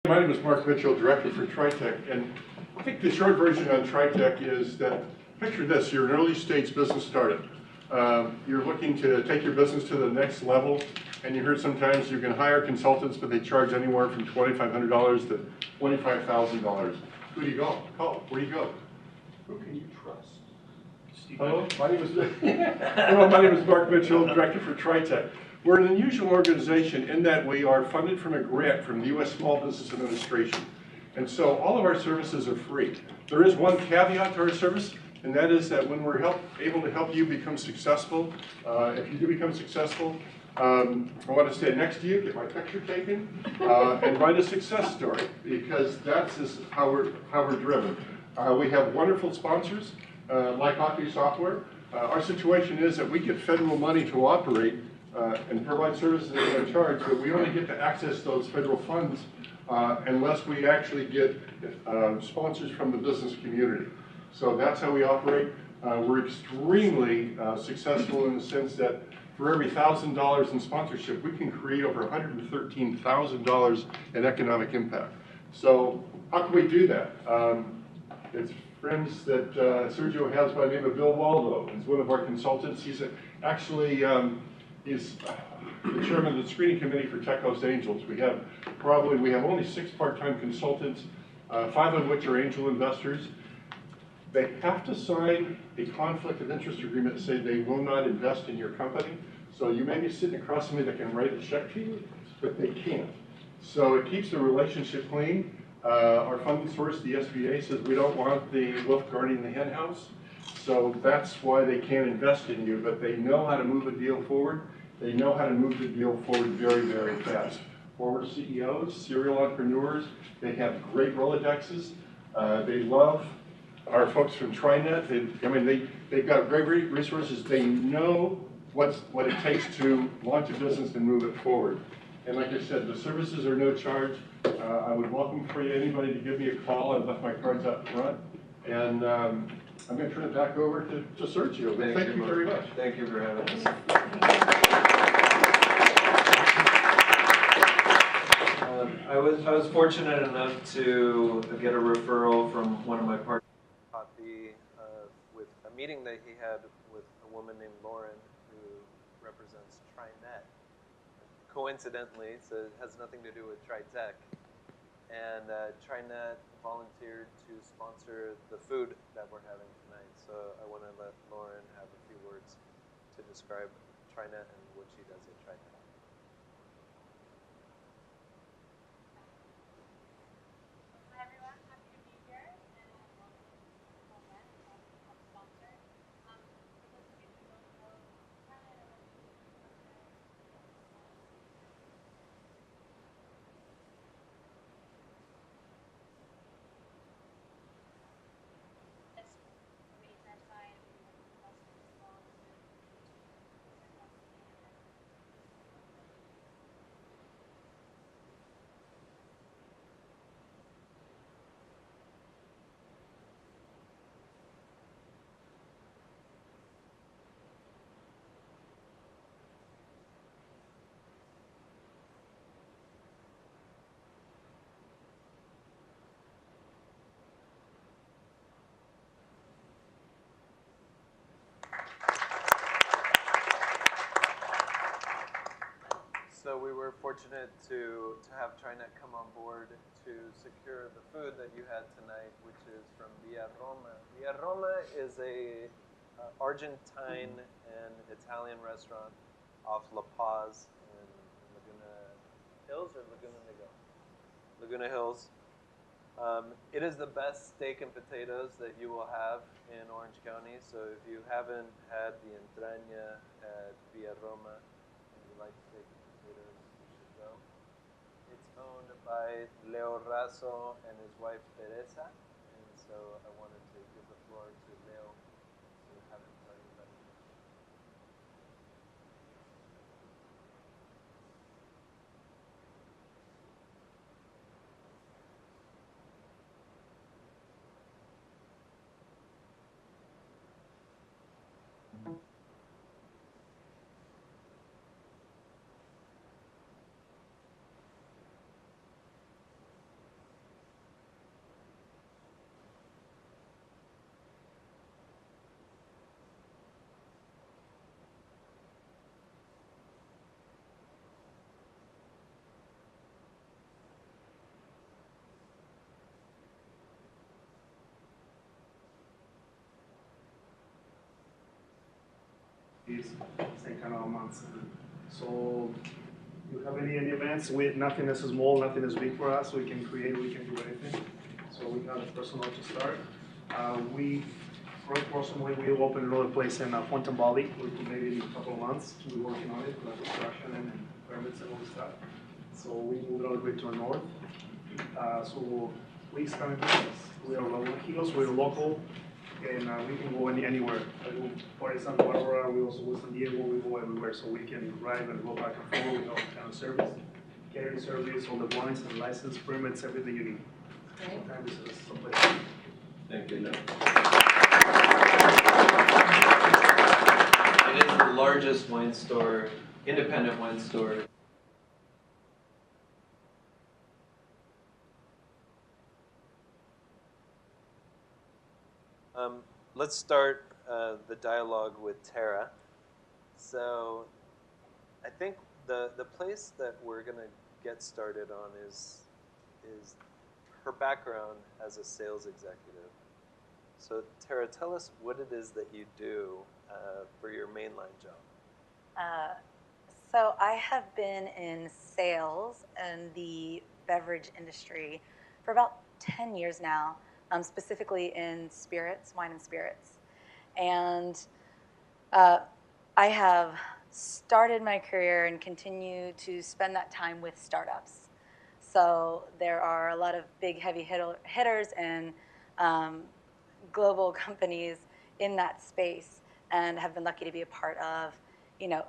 My name is Mark Mitchell, Director for TriTech, and I think the short version on TriTech is that, picture this, you're an early stage business startup. You're looking to take your business to the next level, and you heard sometimes you can hire consultants, but they charge anywhere from $2,500 to $25,000. Who do you go? Call. Where do you go? Who can you trust? Hello, my name is Mark Mitchell, Director for TriTech. We're an unusual organization in that we are funded from a grant from the U.S. Small Business Administration. And so all of our services are free. There is one caveat to our service, and that is that when we're able to help you become successful, if you do become successful, I want to stand next to you, get my picture taken, and write a success story, because that's just how we're driven. We have wonderful sponsors, like Hockey Software. Our situation is that we get federal money to operate and provide services at no charge, but we only get to access those federal funds unless we actually get sponsors from the business community. So that's how we operate. We're extremely successful in the sense that for every $1,000 in sponsorship, we can create over $113,000 in economic impact. So how can we do that? It's friends that Sergio has by the name of Bill Waldo. He's one of our consultants. He's he's the chairman of the screening committee for Tech Coast Angels. We have only 6 part-time consultants, 5 of which are angel investors. They have to sign a conflict of interest agreement to say they will not invest in your company. So you may be sitting across from me that can write a check to you, but they can't. So it keeps the relationship clean. Our funding source, the SBA, says we don't want the wolf guarding the hen house. So that's why they can't invest in you, but they know how to move a deal forward. They know how to move the deal forward very, very fast. Former CEOs, serial entrepreneurs, they have great Rolodexes. They love our folks from TriNet. They've got great resources. They know what it takes to launch a business and move it forward. And like I said, the services are no charge. I would welcome for anybody to give me a call. I've left my cards up front. And I'm going to turn it back over to Sergio. Thank you very much. Thank you for having us. I was fortunate enough to get a referral from one of my partners with a meeting that he had with a woman named Lauren who represents TriNet. Coincidentally, so it has nothing to do with TriTech. And TriNet volunteered to sponsor the food that we're having tonight. So I want to let Lauren have a few words to describe TriNet and what she does at TriNet. Hi everyone, happy to be here and welcome to TriNet as a sponsor. For those of you who don't know TriNet or what we do, So we were fortunate to have TriNet come on board to secure the food that you had tonight, which is from Via Roma. Via Roma is a Argentine and Italian restaurant off La Paz in Laguna Hills or Laguna Niguel? Laguna Hills. It is the best steak and potatoes that you will have in Orange County. So if you haven't had the entraña at Via Roma and you like steak and potatoes, you should go. It's owned by Leo Razo and his wife Teresa. And so I wanted to give the floor to Leo to have him tell you about it. these same kind of months. So you have any events with nothing is small, nothing is big for us. We can create, we can do anything. So we got the first one to start. We personally will open another place in Fontaine Valley, maybe in a couple of months. We're working on it, like construction and permits and all this stuff. So we moved all the way to the north. So we expand business. We are locals, we're local, and we can go anywhere. For example, Barbara, we also go to San Diego, we go everywhere, so we can drive and go back and forth with all kind of service. Catering service, all the blinds and license, permits, everything you need. Sometimes this is someplace. Thank you. It is the largest wine store, independent wine store. Let's start the dialogue with Tara. So I think the place that we're going to get started on is her background as a sales executive. So Tara, tell us what it is that you do for your mainline job. So I have been in sales in the beverage industry for about 10 years now, specifically in spirits, wine and spirits. And I have started my career and continue to spend that time with startups. So there are a lot of big heavy hitters and global companies in that space, and have been lucky to be a part of,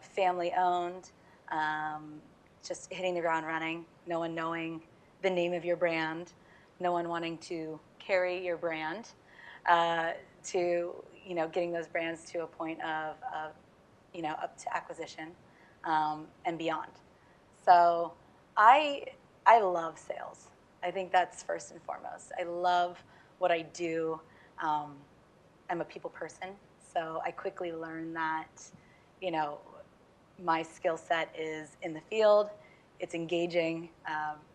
family owned, just hitting the ground running, no one knowing the name of your brand, no one wanting to carry your brand, to, getting those brands to a point of up to acquisition, and beyond. So I love sales. I think that's first and foremost. I love what I do. I'm a people person, so I quickly learned that, my skill set is in the field. It's engaging.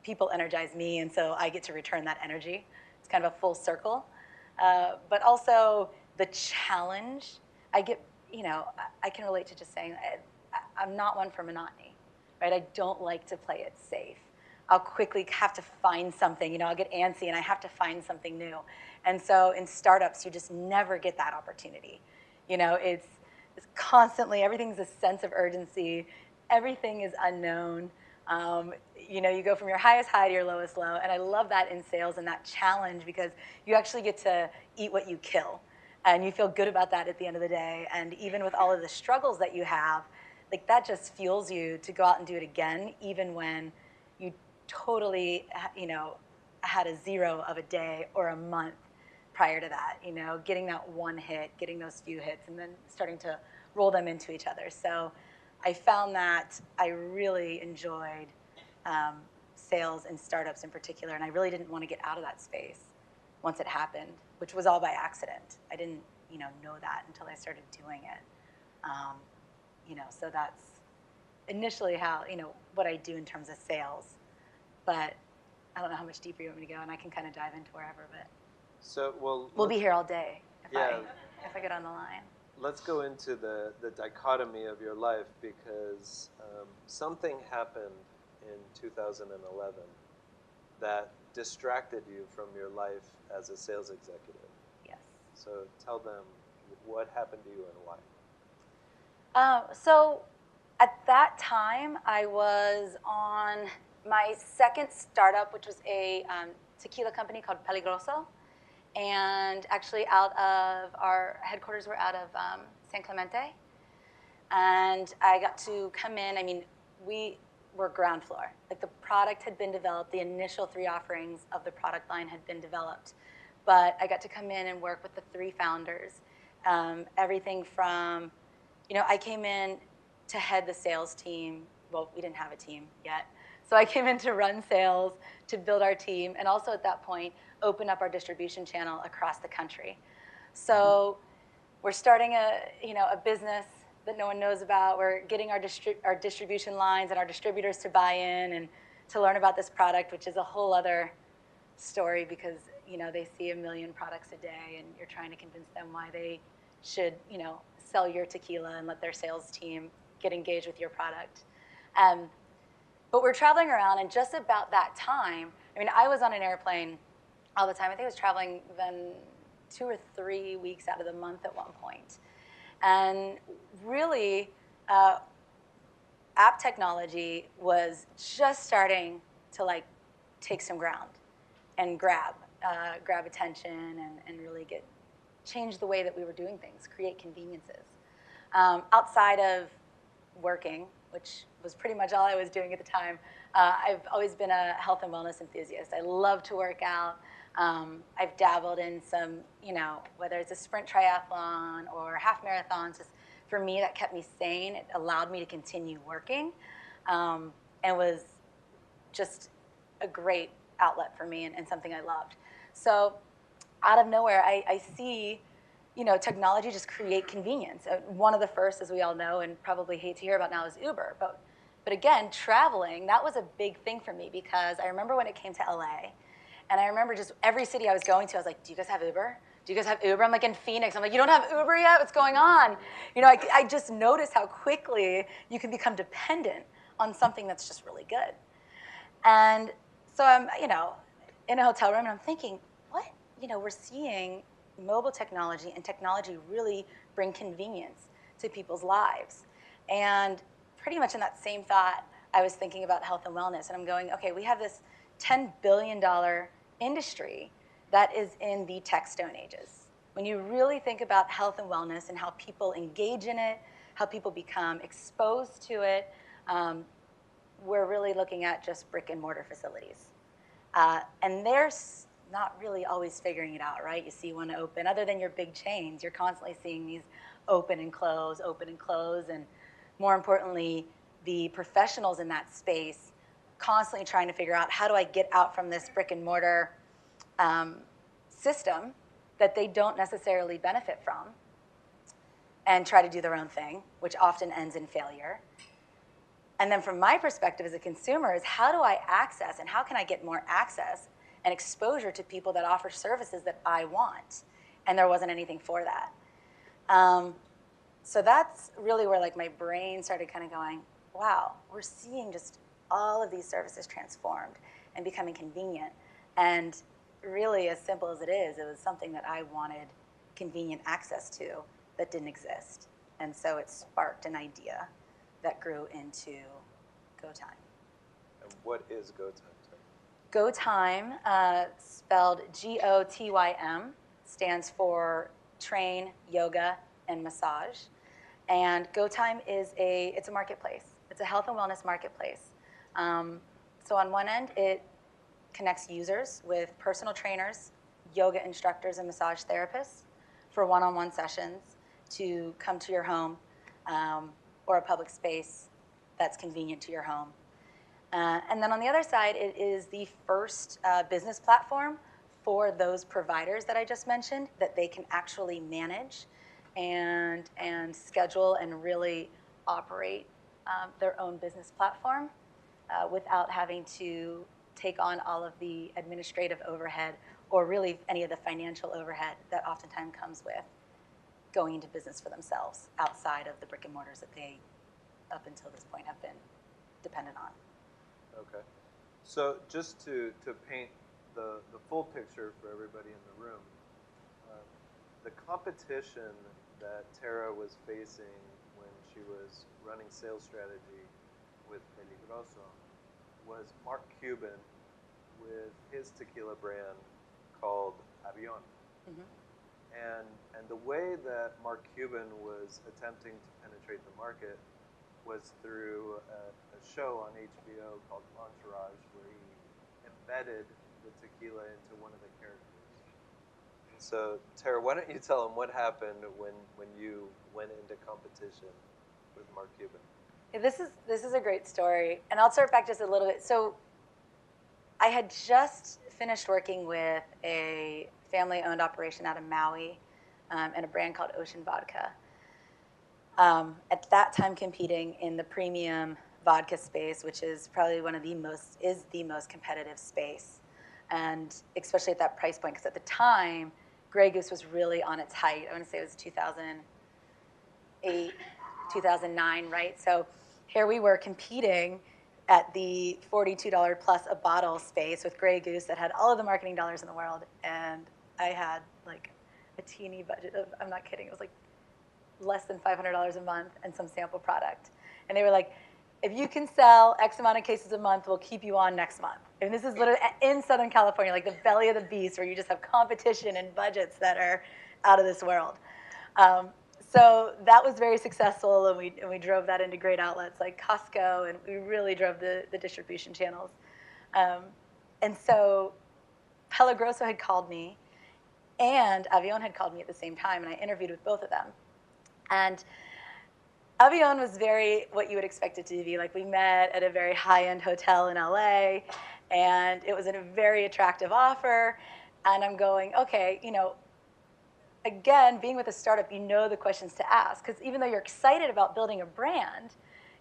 People energize me, and so I get to return that energy. It's kind of a full circle. But also the challenge, I get, I can relate to just saying, I'm not one for monotony, right? I don't like to play it safe. I'll quickly have to find something, I'll get antsy and I have to find something new. And so in startups, you just never get that opportunity. It's constantly, everything's a sense of urgency. Everything is unknown. You go from your highest high to your lowest low. And I love that in sales and that challenge, because you actually get to eat what you kill. And you feel good about that at the end of the day. And even with all of the struggles that you have, like, that just fuels you to go out and do it again, even when you totally, had a zero of a day or a month prior to that, getting that one hit, getting those few hits, and then starting to roll them into each other. So I found that I really enjoyed sales and startups in particular, and I really didn't want to get out of that space once it happened, which was all by accident. I didn't, know that until I started doing it. So that's initially how, what I do in terms of sales. But I don't know how much deeper you want me to go, and I can kind of dive into wherever, but So we'll be here all day if Yeah. I get on the line. Let's go into the dichotomy of your life, because something happened in 2011 that distracted you from your life as a sales executive. Yes. So tell them what happened to you and why. So at that time, I was on my second startup, which was a tequila company called Peligroso. And actually our headquarters were out of San Clemente. And I got to come in, we were ground floor. Like, the product had been developed, the initial 3 offerings of the product line had been developed. But I got to come in and work with the 3 founders. Everything from, I came in to head the sales team. Well, we didn't have a team yet. So I came in to run sales, to build our team, and also at that point, open up our distribution channel across the country. So we're starting a business that no one knows about. We're getting our distribution lines and our distributors to buy in and to learn about this product, which is a whole other story, because they see 1 million products a day, and you're trying to convince them why they should sell your tequila and let their sales team get engaged with your product. But we're traveling around, and just about that time, I mean, I was on an airplane all the time. I think I was traveling then 2 or 3 weeks out of the month at one point. And really, app technology was just starting to like take some ground and grab attention and really change the way that we were doing things, create conveniences. Outside of working, which was pretty much all I was doing at the time, I've always been a health and wellness enthusiast. I love to work out. I've dabbled in some, whether it's a sprint triathlon or half marathons. Just for me, that kept me sane. It allowed me to continue working, and was just a great outlet for me and something I loved. So out of nowhere, I see, technology just create convenience. One of the first, as we all know, and probably hate to hear about now, is Uber. But again, traveling, that was a big thing for me, because I remember when it came to LA, and I remember just every city I was going to, I was like, do you guys have Uber? Do you guys have Uber? I'm like in Phoenix. I'm like, you don't have Uber yet? What's going on? I just noticed how quickly you can become dependent on something that's just really good. And so I'm, in a hotel room, and I'm thinking, what? We're seeing mobile technology and technology really bring convenience to people's lives. And pretty much in that same thought, I was thinking about health and wellness, and I'm going, okay, we have this $10 billion industry that is in the tech stone ages. When you really think about health and wellness and how people engage in it, how people become exposed to it, we're really looking at just brick and mortar facilities. And they're not really always figuring it out, right? You see one open, other than your big chains, you're constantly seeing these open and close, and more importantly, the professionals in that space constantly trying to figure out, how do I get out from this brick and mortar system that they don't necessarily benefit from, and try to do their own thing, which often ends in failure. And then from my perspective as a consumer is, how do I access, and how can I get more access and exposure to people that offer services that I want? And there wasn't anything for that. So that's really where my brain started kind of going, wow, we're seeing just all of these services transformed and becoming convenient. And really, as simple as it was something that I wanted convenient access to that didn't exist. And so it sparked an idea that grew into GoTime. And what is GoTime? GoTime, spelled GOTYM, stands for Train, Yoga, and Massage. And GoTime it's a marketplace. It's a health and wellness marketplace. So on one end, it connects users with personal trainers, yoga instructors, and massage therapists for one-on-one sessions to come to your home, or a public space that's convenient to your home. And then on the other side, it is the first business platform for those providers that I just mentioned, that they can actually manage and schedule and really operate their own business platform without having to take on all of the administrative overhead, or really any of the financial overhead that oftentimes comes with going into business for themselves outside of the brick and mortars that they, up until this point, have been dependent on. Okay. So just to paint the full picture for everybody in the room, the competition that Tara was facing when she was running sales strategy with Peligroso was Mark Cuban with his tequila brand called Avion. Mm-hmm. And the way that Mark Cuban was attempting to penetrate the market was through a show on HBO called Entourage, where he embedded the tequila into one of the characters. So, Tara, why don't you tell them what happened when you went into competition with Mark Cuban? Yeah, this is a great story, and I'll start back just a little bit. So I had just finished working with a family-owned operation out of Maui, and a brand called Ocean Vodka. At that time, competing in the premium vodka space, which is probably the most competitive space, and especially at that price point, because at the time, Grey Goose was really on its height. I want to say it was 2000. 2008, 2009, right? So here we were competing at the $42 plus a bottle space with Grey Goose that had all of the marketing dollars in the world. And I had like a teeny budget of, I'm not kidding, it was like less than $500 a month and some sample product. And they were like, if you can sell X amount of cases a month, we'll keep you on next month. And this is literally in Southern California, like the belly of the beast, where you just have competition and budgets that are out of this world. So that was very successful, and we drove that into great outlets like Costco, and we really drove the distribution channels. And so Pelagroso had called me, and Avion had called me at the same time, and I interviewed with both of them. And Avion was very what you would expect it to be. Like, we met at a very high-end hotel in LA, and it was a very attractive offer. And I'm going, okay, you know, again, being with a startup, you know the questions to ask. Because even though you're excited about building a brand,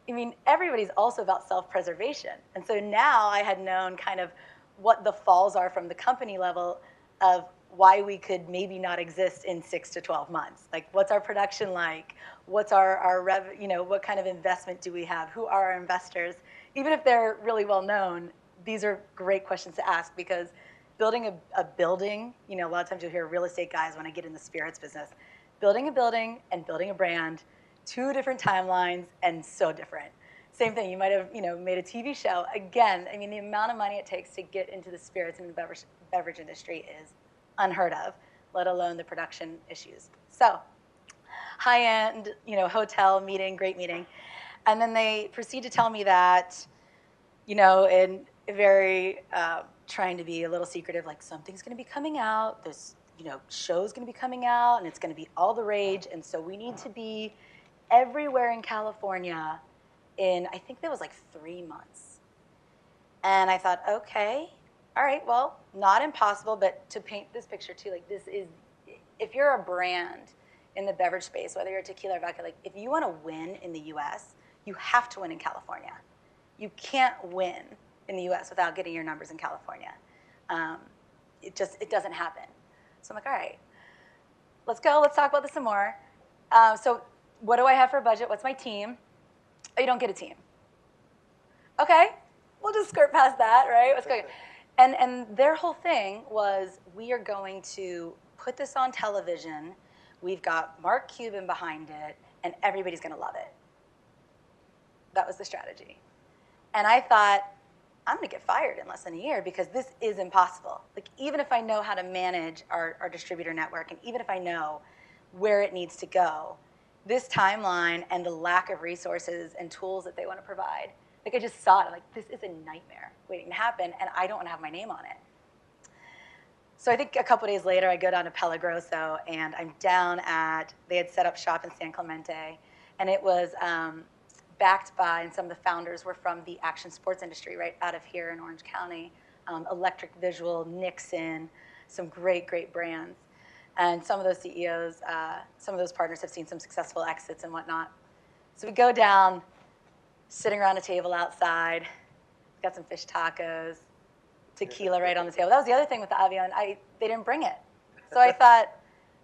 I mean, everybody's also about self-preservation. And so now I had known kind of what the falls are from the company level of why we could maybe not exist in 6 to 12 months. Like, what's our production like? What's our you know, what kind of investment do we have? Who are our investors? Even if they're really well known, these are great questions to ask, because building a building, you know, a lot of times you'll hear real estate guys when I get in the spirits business, building a building and building a brand, 2 different timelines and so different. Same thing, you might have, you know, made a TV show. Again, I mean, the amount of money it takes to get into the spirits and the beverage industry is unheard of, let alone the production issues. So, high-end, you know, hotel meeting, great meeting. And then they proceed to tell me that, you know, in very trying to be a little secretive, like, something's going to be coming out, this, you know, show's going to be coming out, and it's going to be all the rage, and so we need to be everywhere in California in, I think that was like 3 months. And I thought, okay, all right, well, not impossible, but to paint this picture too, like, this is, if you're a brand in the beverage space, whether you're a tequila or vodka, like, if you want to win in the US, you have to win in California. You can't win in the US without getting your numbers in California. It doesn't happen. So I'm like, all right, let's go, let's talk about this some more. So what do I have for a budget? What's my team? Oh, you don't get a team. Okay, we'll just skirt past that, right? Let's go. And their whole thing was, we are going to put this on television. We've got Mark Cuban behind it, and everybody's going to love it. That was the strategy. And I thought, I'm going to get fired in less than a year, because this is impossible. Like, even if I know how to manage our distributor network, and even if I know where it needs to go, this timeline and the lack of resources and tools that they want to provide, like, I just saw it. I'm like, this is a nightmare waiting to happen, and I don't want to have my name on it. So I think a couple days later, I go down to Pelagroso, and I'm down at, they had set up shop in San Clemente, and it was backed by, and some of the founders were from the action sports industry right out of here in Orange County, Electric Visual, Nixon, some great, great brands. And some of those CEOs, some of those partners have seen some successful exits and whatnot. So we go down, sitting around a table outside, got some fish tacos, tequila right on the table. That was the other thing with the Avion. They didn't bring it. So I thought,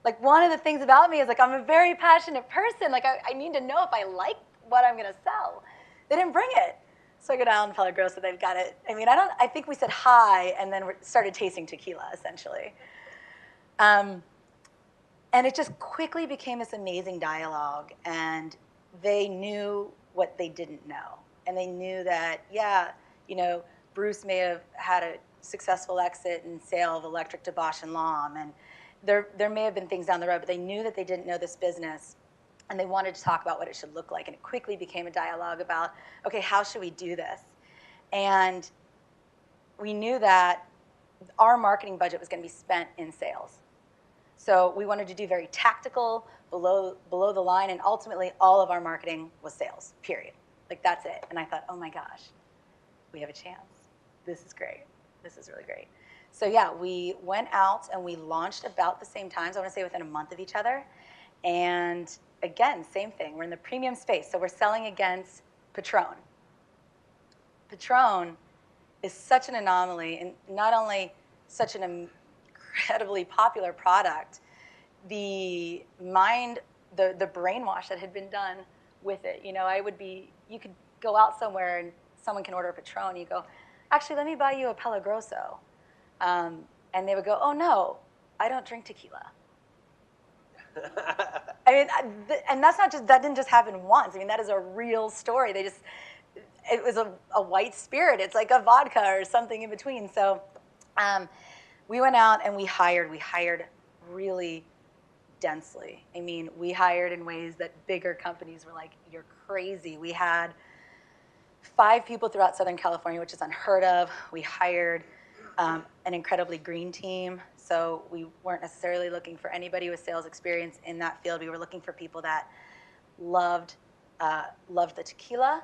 like, one of the things about me is, like, I'm a very passionate person. Like, I need to know if I like what I'm going to sell. They didn't bring it. So I go down to Pelagroso, they've got it. I mean, I think we said hi, and then we started tasting tequila, essentially. And it just quickly became this amazing dialogue, and they knew what they didn't know. And they knew that, yeah, you know, Bruce may have had a successful exit and sale of Electric to Bosch and Lom, and there may have been things down the road, but they knew that they didn't know this business, and they wanted to talk about what it should look like. And it quickly became a dialogue about, okay, how should we do this? And we knew that our marketing budget was going to be spent in sales. So we wanted to do very tactical, below the line, and ultimately all of our marketing was sales, period. Like, that's it. And I thought, oh my gosh, we have a chance. This is great. This is really great. So yeah, we went out and we launched about the same time, so I want to say within a month of each other. And again, same thing. We're in the premium space, so we're selling against Patron. Patron is such an anomaly, and not only such an incredibly popular product, the mind the brainwash that had been done with it. You know, you could go out somewhere and someone can order a Patron. You go, actually, let me buy you a Pelagroso. And they would go, oh no, I don't drink tequila. I mean, and that didn't just happen once. I mean, that is a real story. It was a white spirit. It's like a vodka or something in between. So we went out and we hired really densely. I mean, we hired in ways that bigger companies were like, you're crazy. We had 5 people throughout Southern California, which is unheard of. We hired an incredibly green team. So we weren't necessarily looking for anybody with sales experience in that field. We were looking for people that loved the tequila,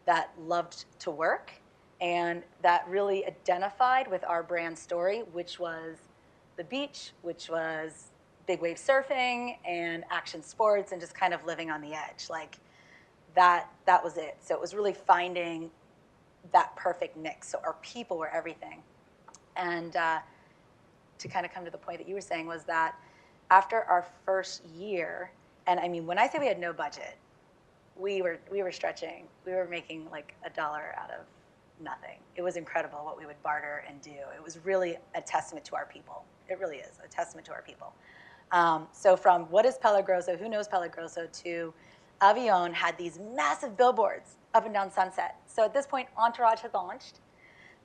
that loved to work, and that really identified with our brand story, which was the beach, which was big wave surfing and action sports and just kind of living on the edge. Like that was it. So it was really finding that perfect mix. So our people were everything. And to kind of come to the point that you were saying was that after our first year, and I mean, when I say we had no budget, we were stretching. We were making like $1 out of nothing. It was incredible what we would barter and do. It was really a testament to our people. It really is a testament to our people. So from what is Pelagroso, who knows Pelagroso, to Avion had these massive billboards up and down Sunset. So at this point, Entourage had launched.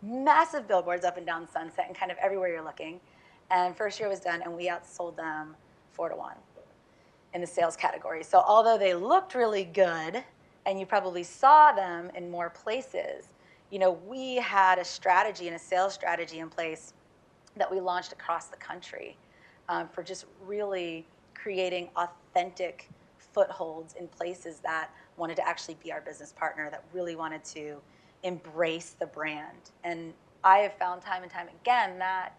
Massive billboards up and down Sunset and kind of everywhere you're looking. And first year was done, and we outsold them 4-1 in the sales category. So although they looked really good, and you probably saw them in more places, you know, we had a strategy and a sales strategy in place that we launched across the country for just really creating authentic footholds in places that wanted to actually be our business partner, that really wanted to embrace the brand. And I have found time and time again that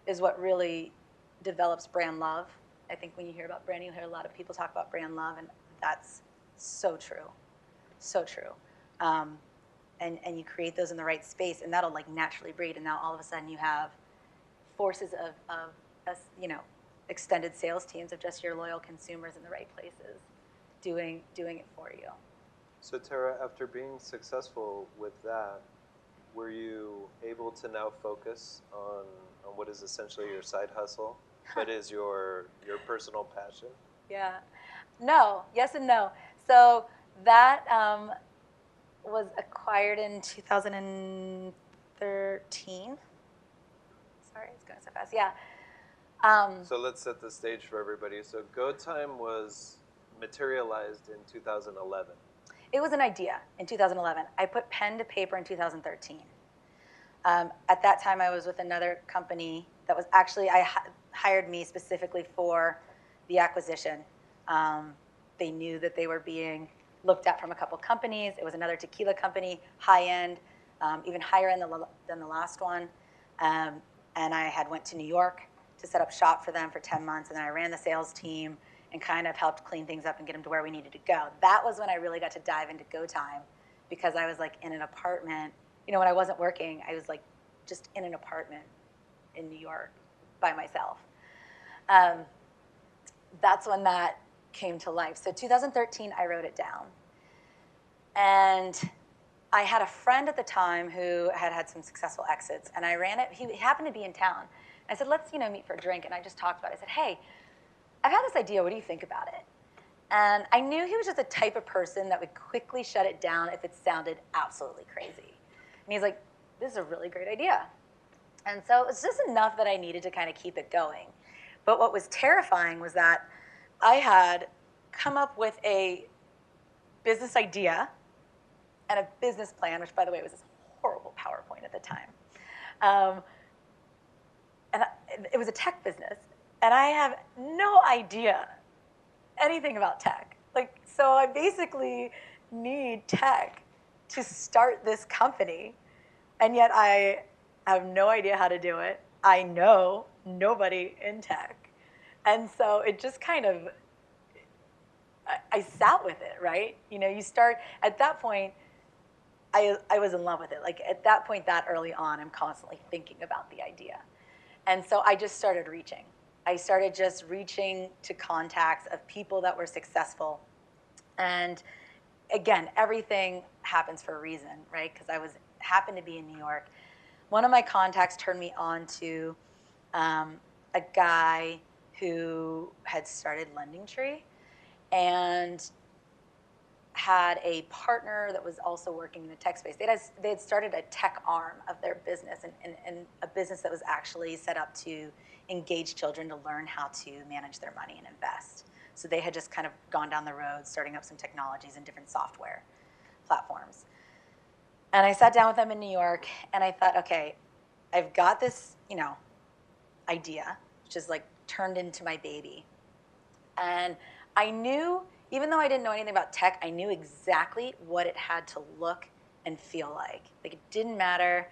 is what really develops brand love. I think when you hear about branding, you hear a lot of people talk about brand love, and that's so true, so true. And you create those in the right space, and that'll like naturally breed. And now all of a sudden you have forces of you know, extended sales teams of just your loyal consumers in the right places, doing it for you. So Tara, after being successful with that, were you able to now focus on what is essentially your side hustle, but is your personal passion? Yeah. No. Yes and no. So that was acquired in 2013. Sorry, it's going so fast. Yeah. So let's set the stage for everybody. So Go Time was materialized in 2011. It was an idea in 2011. I put pen to paper in 2013. At that time, I was with another company that was actually, hired me specifically for the acquisition. They knew that they were being looked at from a couple companies. It was another tequila company, high end, even higher end than the last one. And I had went to New York to set up shop for them for 10 months, and then I ran the sales team and kind of helped clean things up and get them to where we needed to go. That was when I really got to dive into Go Time, because I was like in an apartment. You know, when I wasn't working, I was like just in an apartment in New York by myself. That's when that came to life. So 2013, I wrote it down. And I had a friend at the time who had some successful exits, and I ran it. He happened to be in town. I said, let's, meet for a drink. And I just talked about it. I said, hey, I've had this idea. What do you think about it? And I knew he was just the type of person that would quickly shut it down if it sounded absolutely crazy. And he's like, this is a really great idea. And so it's just enough that I needed to kind of keep it going. But what was terrifying was that I had come up with a business idea and a business plan, which, by the way, was this horrible PowerPoint at the time. And it was a tech business. And I have no idea anything about tech. So I basically need tech to start this company. And yet I have no idea how to do it. I know nobody in tech. And so it just kind of, I sat with it, right? You start, at that point, I was in love with it. At that point, that early on, I'm constantly thinking about the idea. And so I just started reaching. I started just reaching to contacts of people that were successful. And again, everything happens for a reason, right? Because happened to be in New York. One of my contacts turned me on to a guy who had started Lending Tree and had a partner that was also working in the tech space. They had started a tech arm of their business and a business that was actually set up to engage children to learn how to manage their money and invest. So they had just kind of gone down the road, starting up some technologies and different software platforms. And I sat down with them in New York, and I thought, okay, I've got this, idea, which is like turned into my baby. And I knew, even though I didn't know anything about tech, I knew exactly what it had to look and feel like. Like, it didn't matter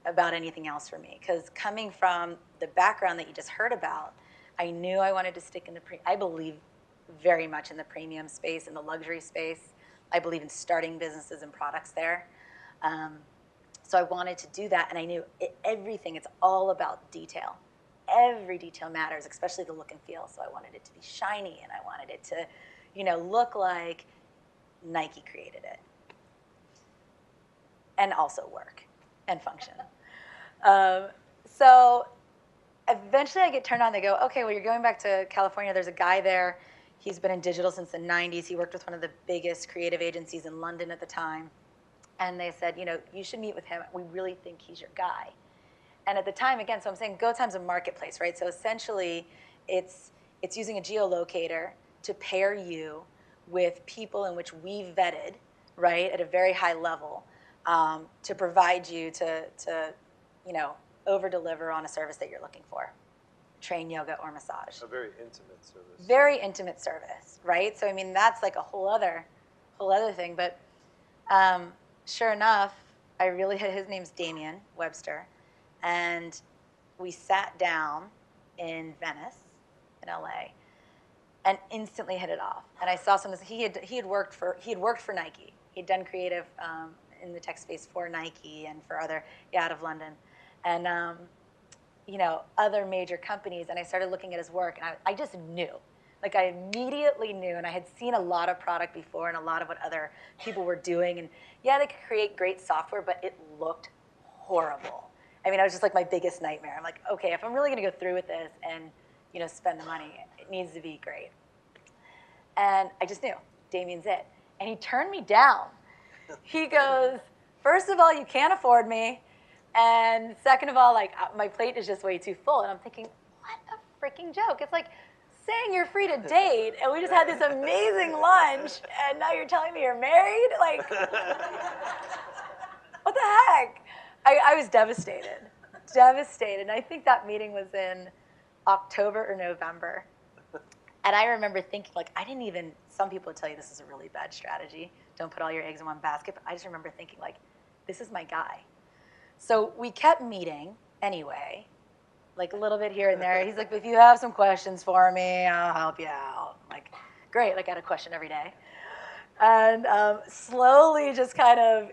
about anything else for me. Because coming from the background that you just heard about, I knew I wanted to stick in I believe very much in the premium space, in the luxury space. I believe in starting businesses and products there. So I wanted to do that, and I knew everything, it's all about detail. Every detail matters, especially the look and feel. So I wanted it to be shiny, and I wanted it to, look like Nike created it. And also work and function. So eventually I get turned on. They go, okay, well, you're going back to California. There's a guy there. He's been in digital since the 90s. He worked with one of the biggest creative agencies in London at the time. And they said, you should meet with him. We really think he's your guy. And at the time, again, so I'm saying GoTime's a marketplace, right? So essentially, it's using a geolocator to pair you with people in which we've vetted, right, at a very high level, to provide you to over-deliver on a service that you're looking for, train, yoga, or massage. A very intimate service. Very intimate service, right? So I mean, that's like a whole other thing. But sure enough, his name's Damien Webster, and we sat down in Venice, in LA, and instantly hit it off. And I saw something. He had worked for Nike. He'd done creative in the tech space for Nike and for other out of London, and other major companies. And I started looking at his work, and I just knew. Like, I immediately knew, and I had seen a lot of product before and a lot of what other people were doing. And yeah, they could create great software, but it looked horrible. I mean, I was just like my biggest nightmare. I'm like, okay, if I'm really going to go through with this and, spend the money, it needs to be great. And I just knew, Damien's it. And he turned me down. He goes, first of all, you can't afford me. And second of all, like, my plate is just way too full. And I'm thinking, what a freaking joke. It's like saying you're free to date, and we just had this amazing lunch, and now you're telling me you're married? Like, what the heck? I was devastated. And I think that meeting was in October or November. And I remember thinking, like, some people would tell you this is a really bad strategy. Don't put all your eggs in one basket. But I just remember thinking, like, this is my guy. So we kept meeting anyway, like a little bit here and there. He's like, if you have some questions for me, I'll help you out. I'm like, great, like I had a question every day. And slowly just kind of,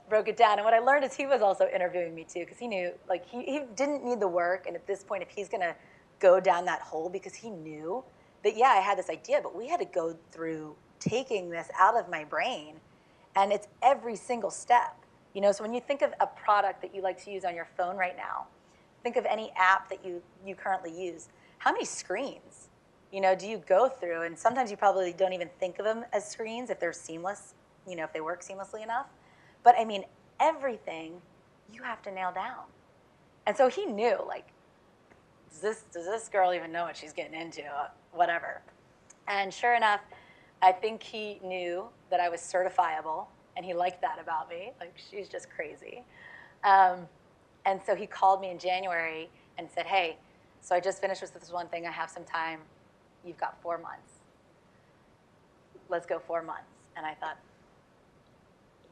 broke it down. And what I learned is he was also interviewing me too, because he knew, like, he didn't need the work. And at this point, if he's going to go down that hole, because he knew that, yeah, I had this idea, but we had to go through taking this out of my brain. And it's every single step. So when you think of a product that you like to use on your phone right now, think of any app that you currently use. How many screens, do you go through? And sometimes you probably don't even think of them as screens if they're seamless, if they work seamlessly enough. But I mean, everything you have to nail down. And so he knew, like, does this girl even know what she's getting into? Whatever. And sure enough, I think he knew that I was certifiable, and he liked that about me. Like, she's just crazy. And so he called me in January and said, hey, so I just finished with this one thing. I have some time. You've got 4 months. Let's go 4 months. And I thought,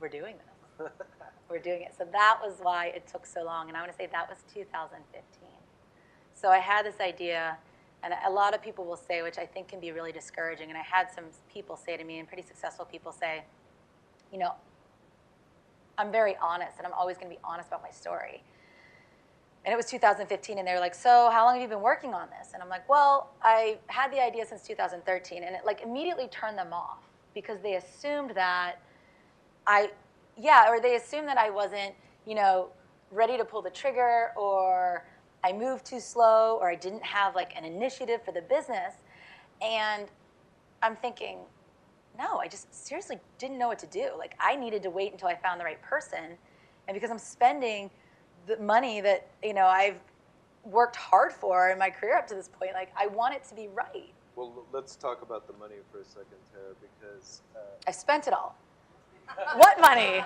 we're doing this. We're doing it. So that was why it took so long. And I want to say that was 2015. So I had this idea, and a lot of people will say, which I think can be really discouraging, and I had some people say to me, and pretty successful people say, I'm very honest, and I'm always going to be honest about my story. And it was 2015, and they were like, so how long have you been working on this? And I'm like, well, I had the idea since 2013, and it like immediately turned them off because they assumed that they assumed that I wasn't, ready to pull the trigger, or I moved too slow, or I didn't have like an initiative for the business. And I'm thinking, no, I just seriously didn't know what to do. Like, I needed to wait until I found the right person. And because I'm spending the money that, I've worked hard for in my career up to this point, like, I want it to be right. Well, let's talk about the money for a second, Tara, because I spent it all. What money?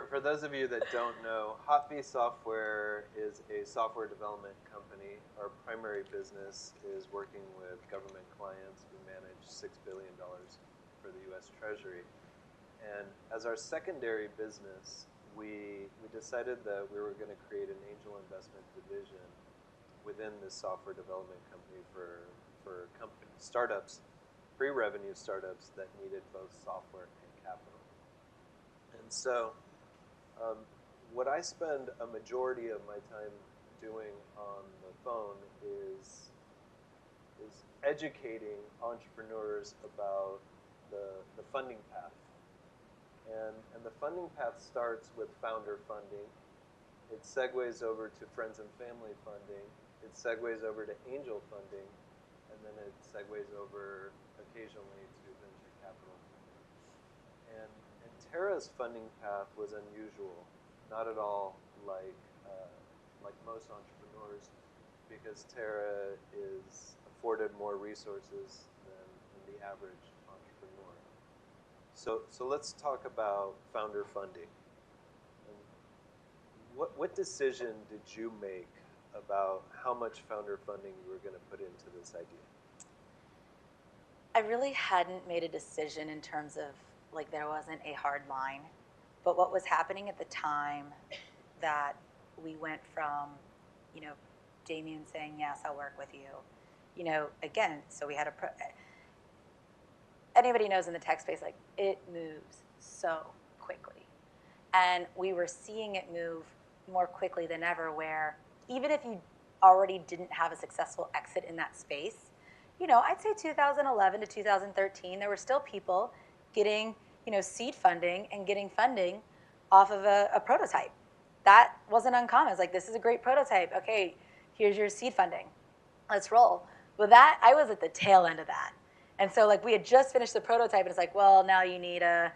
For those of you that don't know, Hotbee Software is a software development company. Our primary business is working with government clients. We manage $6 billion for the U.S. Treasury. And as our secondary business, we decided that we were going to create an angel investment division within this software development company for startups, pre-revenue startups that needed both software and capital. And so what I spend a majority of my time doing on the phone is educating entrepreneurs about the funding path. And the funding path starts with founder funding. It segues over to friends and family funding. It segues over to angel funding. And then it segues over occasionally to venture capital funding. And Tara's funding path was unusual, not at all like most entrepreneurs, because Tara is afforded more resources than the average entrepreneur. So let's talk about founder funding. What decision did you make about how much founder funding you were going to put into this idea? I really hadn't made a decision in terms of, like, there wasn't a hard line. But what was happening at the time that we went from, Damien saying, yes, I'll work with you, again, so we had anybody knows in the tech space, like, it moves so quickly. And we were seeing it move more quickly than ever, where even if you already didn't have a successful exit in that space, I'd say 2011 to 2013, there were still people getting, seed funding and getting funding off of a prototype. That wasn't uncommon. It's like, this is a great prototype. Okay, here's your seed funding. Let's roll. Well, I was at the tail end of that. And so, like, we had just finished the prototype, and it's like, well, now you need now,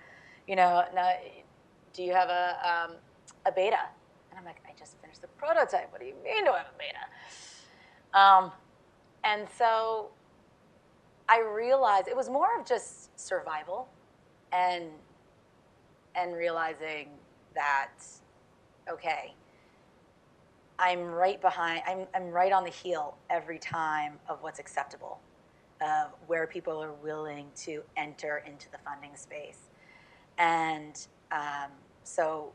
do you have a beta? And I'm like, I just finished the prototype. What do you mean, do I have a beta? And so I realized it was more of just survival and realizing that, okay, I'm right on the heel every time of what's acceptable, of where people are willing to enter into the funding space. And so,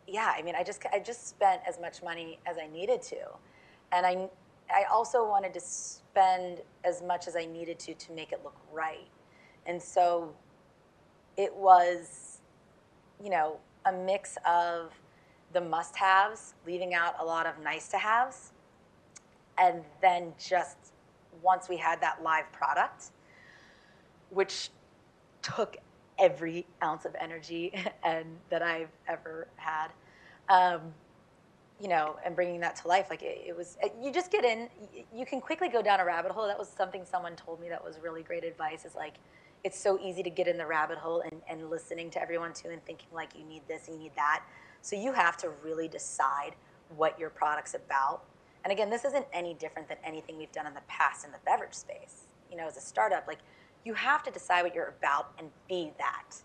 yeah, I mean, I just spent as much money as I needed to. And I also wanted to spend as much as I needed to make it look right. And so it was, a mix of the must-haves, leaving out a lot of nice-to-haves, and then just once we had that live product, which took every ounce of energy and that I've ever had, and bringing that to life, like it was, you just get in, you can quickly go down a rabbit hole. That was something someone told me that was really great advice, is like, it's so easy to get in the rabbit hole and listening to everyone too and thinking like you need this, you need that. So you have to really decide what your product's about. And again, this isn't any different than anything we've done in the past in the beverage space. As a startup, like, you have to decide what you're about and be that.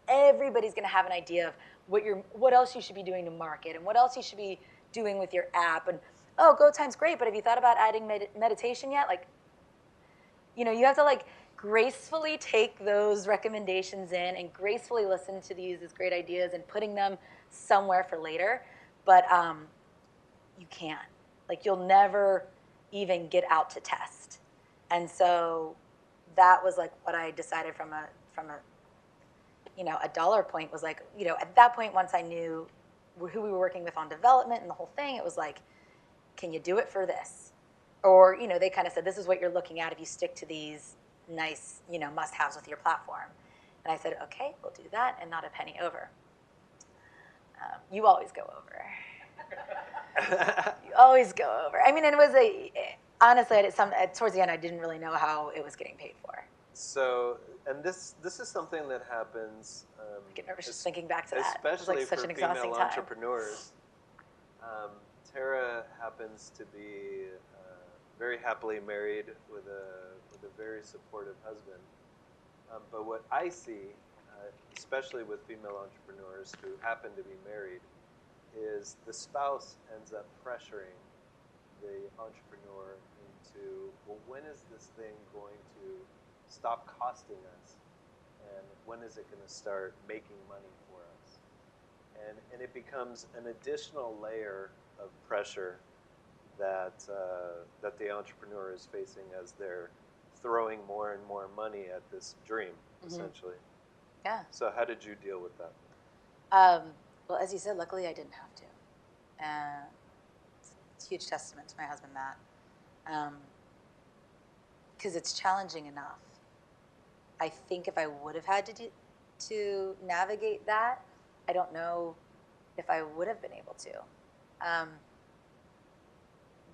Everybody's gonna have an idea of what else you should be doing to market and what else you should be doing with your app. And, oh, Go Time's great, but have you thought about adding meditation yet? Like, you have to, like, gracefully take those recommendations in and gracefully listen to these as great ideas and putting them somewhere for later. But you can't. Like, you'll never even get out to test. And so that was like what I decided from a dollar point, was like, at that point, once I knew who we were working with on development and the whole thing, it was like, can you do it for this? Or, they kind of said, this is what you're looking at if you stick to these nice, must-haves with your platform. And I said, okay, we'll do that, and not a penny over. You always go over. You always go over. I mean, it was honestly, towards the end, I didn't really know how it was getting paid for. So, and this is something that happens. I get nervous just thinking back to that. Especially it was like such for an exhausting female time. entrepreneurs. Tara happens to be very happily married with a very supportive husband. But what I see, especially with female entrepreneurs who happen to be married, is the spouse ends up pressuring the entrepreneur into, well, when is this thing going to stop costing us? And when is it going to start making money for us? And it becomes an additional layer of pressure that the entrepreneur is facing as they're throwing more and more money at this dream, essentially. Yeah. So how did you deal with that? Well, as you said, luckily I didn't have to. It's a huge testament to my husband, Matt. Because it's challenging enough. I think if I would have had to navigate that, I don't know if I would have been able to.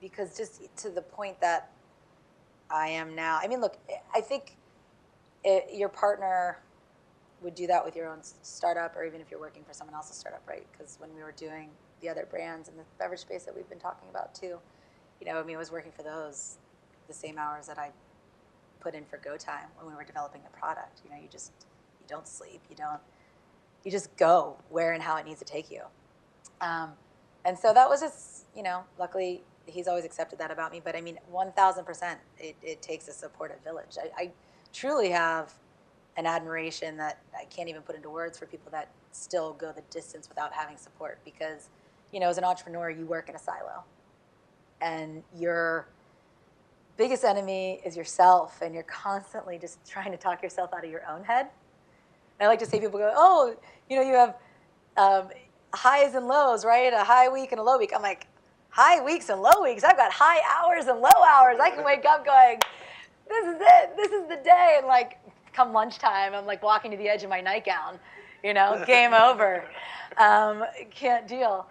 Because just to the point that I am now, I mean, look, I think your partner would do that with your own startup, or even if you're working for someone else's startup, right? Because when we were doing the other brands in the beverage space that we've been talking about too, I was working for those the same hours that I put in for Go Time when we were developing the product. You don't sleep, you just go where and how it needs to take you. And so that was just, luckily he's always accepted that about me. But I mean, 1,000%, it takes a supportive village. I truly have an admiration that I can't even put into words for people that still go the distance without having support. Because, as an entrepreneur, you work in a silo. And your biggest enemy is yourself, and you're constantly just trying to talk yourself out of your own head. And I like to say, people go, oh, you have highs and lows, right? A high week and a low week. I'm like, high weeks and low weeks? I've got high hours and low hours. I can wake up going, this is it. This is the day. And like, come lunchtime, I'm like walking to the edge of my nightgown, game over. Can't deal.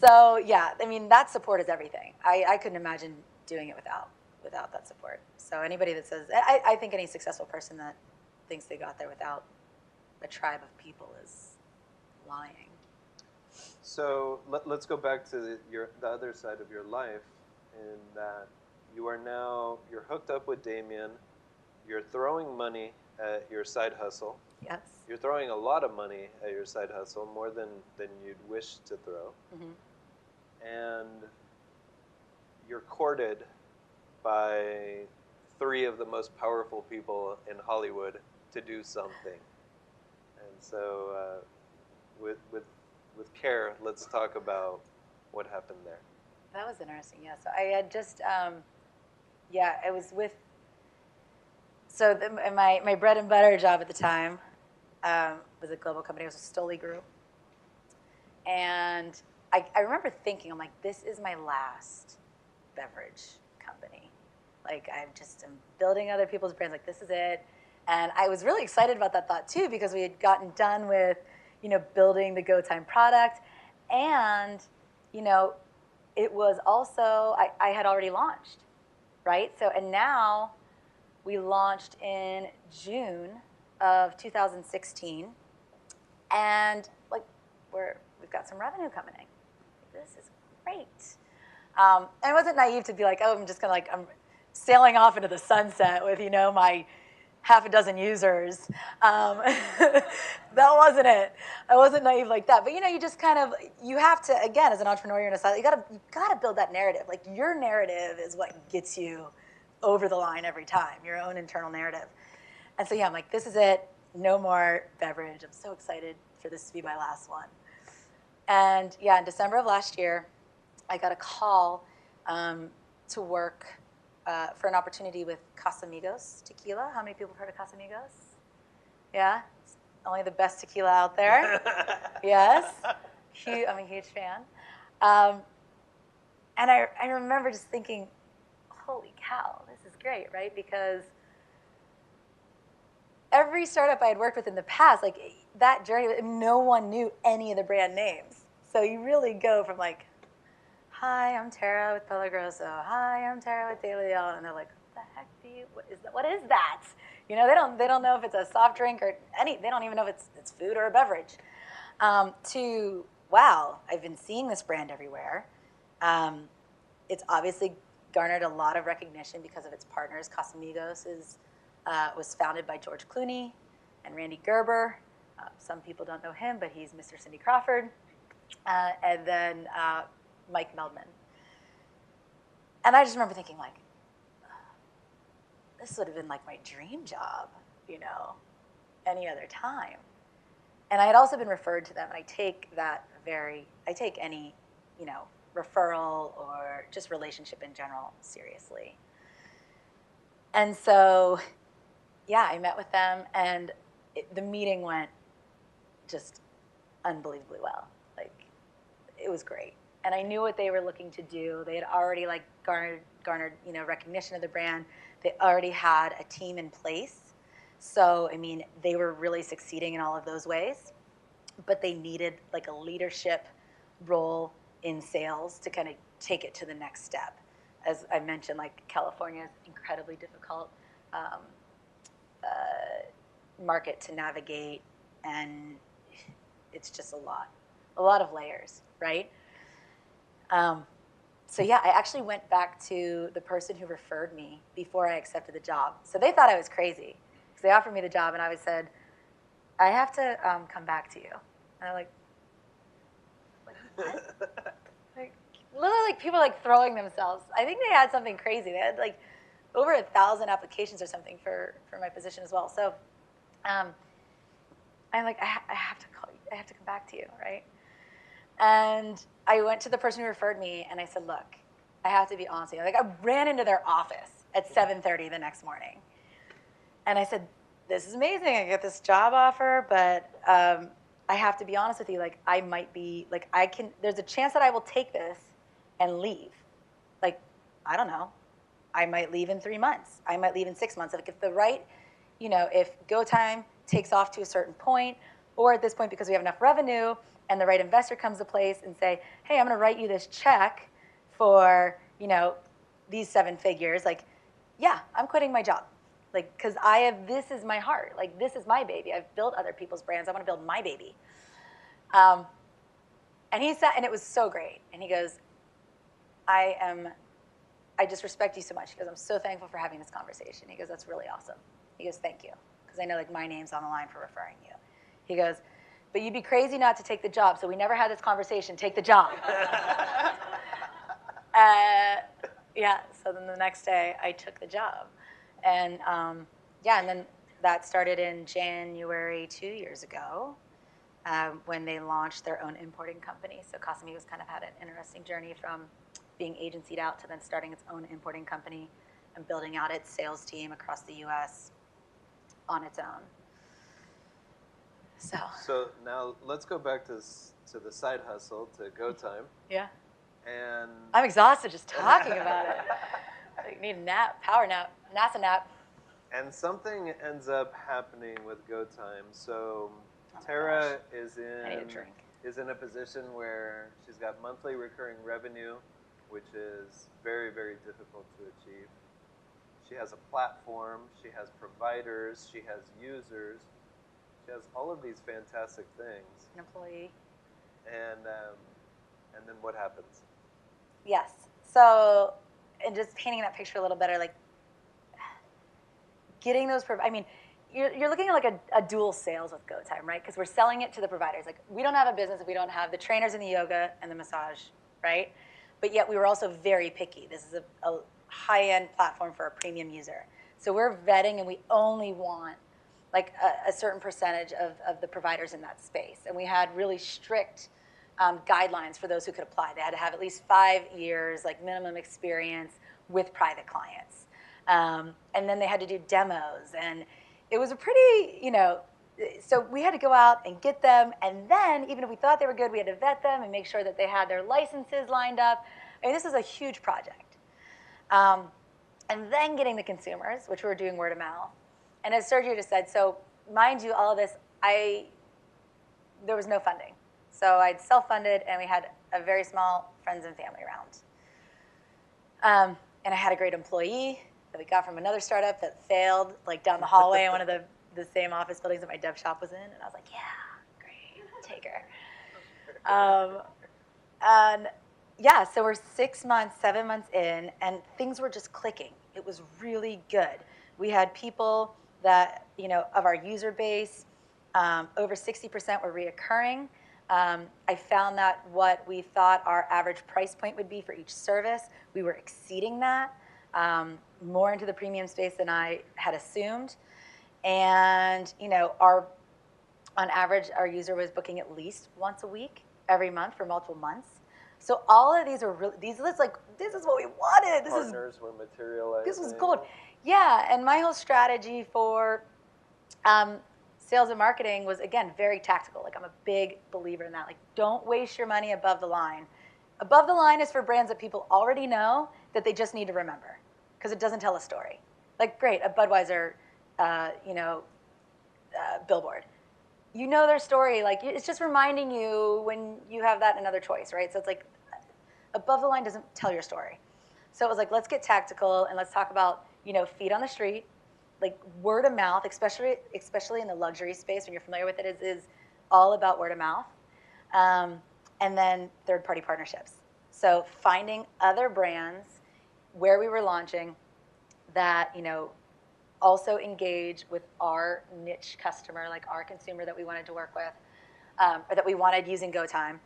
So yeah, I mean, that support is everything. I couldn't imagine doing it without that support. So anybody that says, I think any successful person that thinks they got there without a tribe of people is lying. So let's go back to the other side of your life, in that you're hooked up with Damien, you're throwing money at your side hustle. Yes. You're throwing a lot of money at your side hustle, more than you'd wish to throw. Mm-hmm. And you're courted by 3 of the most powerful people in Hollywood to do something. And so with care, let's talk about what happened there. That was interesting, yeah. So I had just, I was with, so my bread and butter job at the time was a global company. It was a Stoli Group. And I remember thinking, I'm like, this is my last beverage company. Like, I'm building other people's brands. Like, this is it. And I was really excited about that thought, too, because we had gotten done with, building the Go Time product. And, it was also, I had already launched, right? So, and now we launched in June of 2016. And, like, we've got some revenue coming in. This is great. I wasn't naive to be like, oh, I'm just going to, I'm sailing off into the sunset with, my half a dozen users. That wasn't it. I wasn't naive like that. But, you just kind of, you have to, again, as an entrepreneur, you're in a silo, you gotta build that narrative. Like, your narrative is what gets you over the line every time, your own internal narrative. And so, yeah, I'm like, this is it. No more beverage. I'm so excited for this to be my last one. And, yeah, in December of last year, I got a call to work for an opportunity with Casamigos Tequila. How many people have heard of Casamigos? Yeah? It's only the best tequila out there. Yes? I'm a huge fan. Um, and I remember just thinking, holy cow, this is great, right? Because every startup I had worked with in the past, like that journey, no one knew any of the brand names. So you really go from like, hi, I'm Tara with Pelagroso. Hi, I'm Tara with De Leon. And they're like, what the heck do you, what is that? You know, they don't know if it's a soft drink or they don't even know if it's food or a beverage. To, wow, I've been seeing this brand everywhere. It's obviously garnered a lot of recognition because of its partners. Casamigos was founded by George Clooney and Randy Gerber. Some people don't know him, but he's Mr. Cindy Crawford. And then Mike Meldman. And I just remember thinking, like, this would have been like my dream job, you know, any other time. And I had also been referred to them, and I take any, you know, referral or just relationship in general seriously. And so, yeah, I met with them, and the meeting went just unbelievably well. Like, it was great. And I knew what they were looking to do. They had already like garnered, you know, recognition of the brand. They already had a team in place. So, I mean, they were really succeeding in all of those ways. But they needed like a leadership role in sales to kind of take it to the next step. As I mentioned, like California is incredibly difficult market to navigate, and it's just a lot of layers, right? So yeah, I actually went back to the person who referred me before I accepted the job. So they thought I was crazy because they offered me the job, and I said, I have to come back to you. And I'm like what? Like, literally, like people like throwing themselves. I think they had something crazy. They had like over 1,000 applications or something for my position as well. So I'm like, I have to call you. I have to come back to you, right? And I went to the person who referred me, and I said, look, I have to be honest with you. Like, I ran into their office at 7:30 the next morning. And I said, this is amazing. I get this job offer, but I have to be honest with you. Like, I might be, like, there's a chance that I will take this and leave. Like, I don't know. I might leave in 3 months. I might leave in 6 months. Like, if the right, you know, if go time takes off to a certain point, or at this point because we have enough revenue and the right investor comes to place and say, hey, I'm going to write you this check for, you know, these 7 figures. Like, yeah, I'm quitting my job. Like, because this is my heart. Like, this is my baby. I've built other people's brands. I want to build my baby. And he said, and it was so great. And he goes, I just respect you so much. He goes, I'm so thankful for having this conversation. He goes, that's really awesome. He goes, thank you. Because I know, like, my name's on the line for referring you. He goes, but you'd be crazy not to take the job. So we never had this conversation. Take the job. Yeah, so then the next day I took the job. And yeah, and then that started in January 2 years ago when they launched their own importing company. So Casamigos kind of had an interesting journey from being agencyed out to then starting its own importing company and building out its sales team across the U.S. on its own. So now let's go back to the side hustle, to Go Time. Yeah. And I'm exhausted just talking about it. I need a nap, power nap, NASA nap. And something ends up happening with Go Time. So Tara is I need a drink. in a position where she's got monthly recurring revenue, which is very, very difficult to achieve. She has a platform, she has providers, she has users, she has all of these fantastic things. An employee. And then what happens? Yes. So, and just painting that picture a little better, like getting those, I mean, you're looking at like a dual sales with Go Time, right? Because we're selling it to the providers. Like, we don't have a business if we don't have the trainers and the yoga and the massage, right? But yet we were also very picky. This is a high-end platform for a premium user. So we're vetting, and we only want like a certain percentage of the providers in that space. And we had really strict guidelines for those who could apply. They had to have at least 5 years, like minimum experience with private clients. And then they had to do demos. And it was a pretty, you know, so we had to go out and get them, and then even if we thought they were good, we had to vet them and make sure that they had their licenses lined up. I mean, this is a huge project. And then getting the consumers, which we were doing word of mouth. And as Sergio just said, so mind you, all of this, there was no funding. So I'd self-funded, and we had a very small friends and family round. And I had a great employee that we got from another startup that failed, like down the hallway in one of the same office buildings that my dev shop was in. And I was like, yeah, great, take her. And yeah, so we're 6 months, 7 months in, and things were just clicking. It was really good. We had people that, of our user base, over 60% were reoccurring. I found that what we thought our average price point would be for each service, we were exceeding that, more into the premium space than I had assumed. And on average, our user was booking at least once a week, every month for multiple months. So all of these are really, this is what we wanted. Partners were materializing. This was gold. Yeah, and my whole strategy for sales and marketing was, again, very tactical. Like, I'm a big believer in that. Like, don't waste your money above the line. Above the line is for brands that people already know that they just need to remember, because it doesn't tell a story. Like, great, a Budweiser, billboard. You know their story. Like, it's just reminding you when you have that another choice, right? So it's like, above the line doesn't tell your story. So it was like, let's get tactical and let's talk about, feet on the street, like word of mouth, especially in the luxury space, when you're familiar with it, is all about word of mouth. And then third-party partnerships. So finding other brands where we were launching that, also engage with our niche customer, like our consumer that we wanted to work with, or that we wanted using GoTime.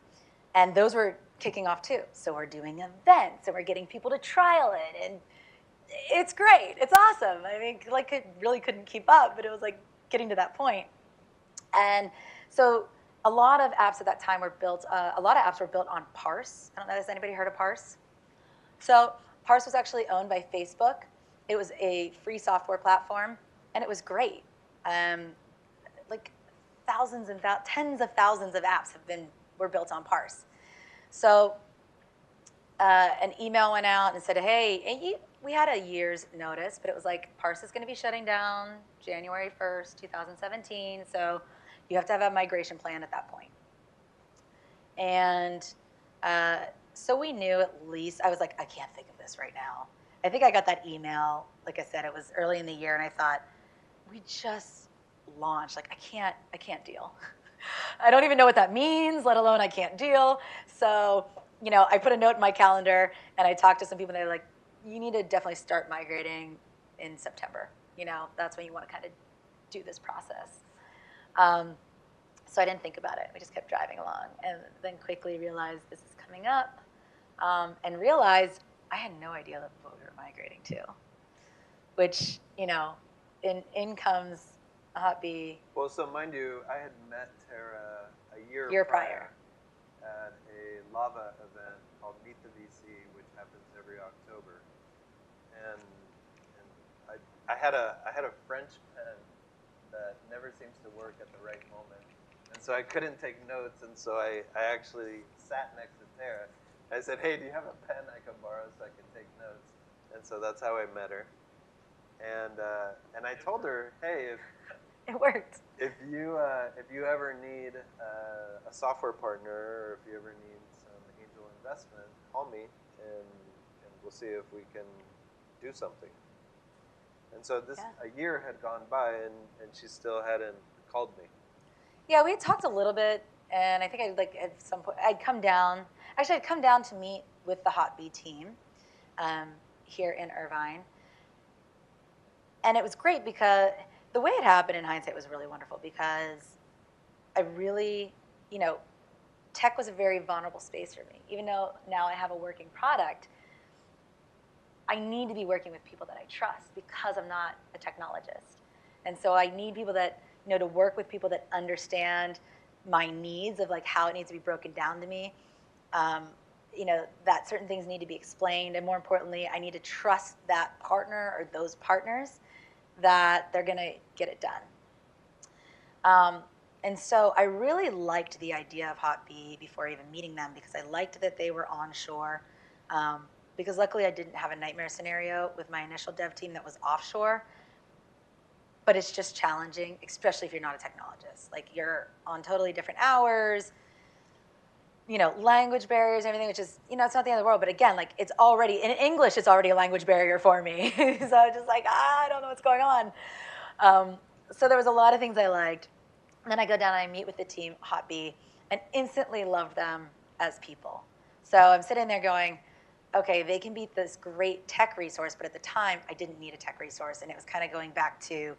And those were kicking off too. So we're doing events, and we're getting people to trial it, and it's great. It's awesome. I mean, like, it really couldn't keep up, but it was like getting to that point. And so a lot of apps at that time were built, a lot of apps were built on Parse. I don't know, has anybody heard of Parse? So Parse was actually owned by Facebook. It was a free software platform, and it was great. Like thousands and tens of thousands of apps were built on Parse. So an email went out and said, hey, we had a year's notice, but it was like, Parse is going to be shutting down January 1st, 2017, so you have to have a migration plan at that point. And so we knew at least, I was like, I can't think of this right now. I think I got that email, like I said, it was early in the year, and I thought, we just launched, like, I can't deal. I don't even know what that means, let alone I can't deal. So, I put a note in my calendar, and I talked to some people, and they're like, you need to definitely start migrating in September. That's when you want to kind of do this process. So I didn't think about it. We just kept driving along, and then quickly realized this is coming up, and realized I had no idea what we were migrating to, which, in comes a hot bee. Well, so mind you, I had met Tara a year prior at a Lava event called Meet the VC, which happens every October. And I had a French pen that never seems to work at the right moment. And so I couldn't take notes, and so I actually sat next to Tara. I said, hey, do you have a pen I can borrow so I can take notes? And so that's how I met her. And I told her, hey, It worked. if you ever need a software partner, or if you ever need some angel investment, call me, and we'll see if we can do something. And so a year had gone by, and she still hadn't called me. Yeah, we had talked a little bit, and I think at some point I'd come down. Actually, I'd come down to meet with the Hot Bee team here in Irvine, and it was great because the way it happened in hindsight was really wonderful, because I really, tech was a very vulnerable space for me. Even though now I have a working product, I need to be working with people that I trust, because I'm not a technologist. And so I need people that, to work with people that understand my needs of like how it needs to be broken down to me. That certain things need to be explained, and more importantly, I need to trust that partner or those partners that they're going to get it done. And so I really liked the idea of Hot Bee before even meeting them because I liked that they were onshore. Because luckily I didn't have a nightmare scenario with my initial dev team that was offshore. But it's just challenging, especially if you're not a technologist. Like you're on totally different hours, language barriers and everything, which is, it's not the end of the world. But again, like it's already, in English, it's already a language barrier for me. So I was just like, I don't know what's going on. So there was a lot of things I liked. And then I go down and I meet with the team, Hot Bee, and instantly loved them as people. So I'm sitting there going, okay, they can be this great tech resource, but at the time, I didn't need a tech resource. And it was kind of going back to,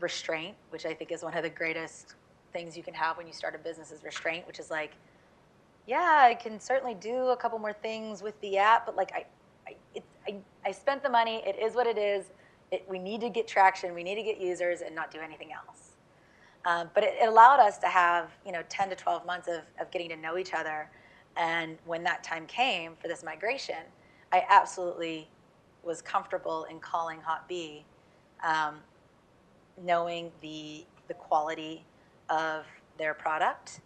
restraint, which I think is one of the greatest things you can have when you start a business is restraint, which is like, yeah, I can certainly do a couple more things with the app, but like I spent the money. It is what it is. We need to get traction. We need to get users and not do anything else. But it allowed us to have 10 to 12 months of getting to know each other. And when that time came for this migration, I absolutely was comfortable in calling Hot Bee, knowing the quality of their product.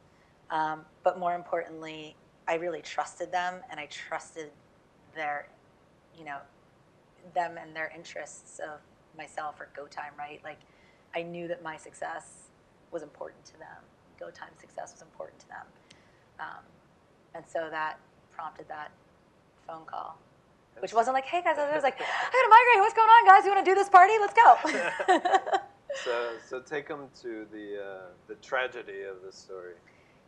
But more importantly, I really trusted them and I trusted their, them and their interests of myself or Go Time, right? Like I knew that my success was important to them. Go Time success was important to them. And so that prompted that phone call, which wasn't like, hey guys, I was like, I gotta migrate, what's going on guys? You wanna do this party? Let's go. So take them to the tragedy of the story.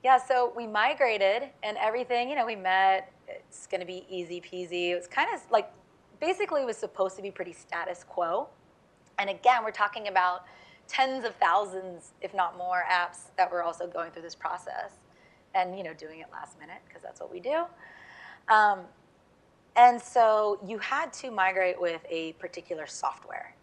Yeah, so we migrated and everything, we met, it's gonna be easy peasy. It was kind of like, basically it was supposed to be pretty status quo. And again, we're talking about tens of thousands, if not more, apps that were also going through this process and, doing it last minute because that's what we do. And so you had to migrate with a particular software.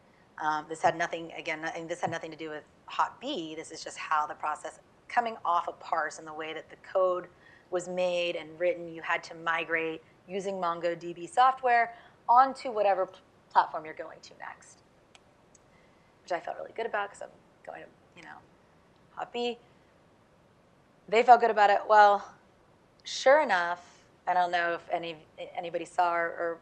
This had nothing to do with Hot Bee. This is just how the process, coming off of Parse and the way that the code was made and written, you had to migrate using MongoDB software onto whatever platform you're going to next, which I felt really good about because I'm going to, Hot Bee. They felt good about it. Well, sure enough, I don't know if anybody saw or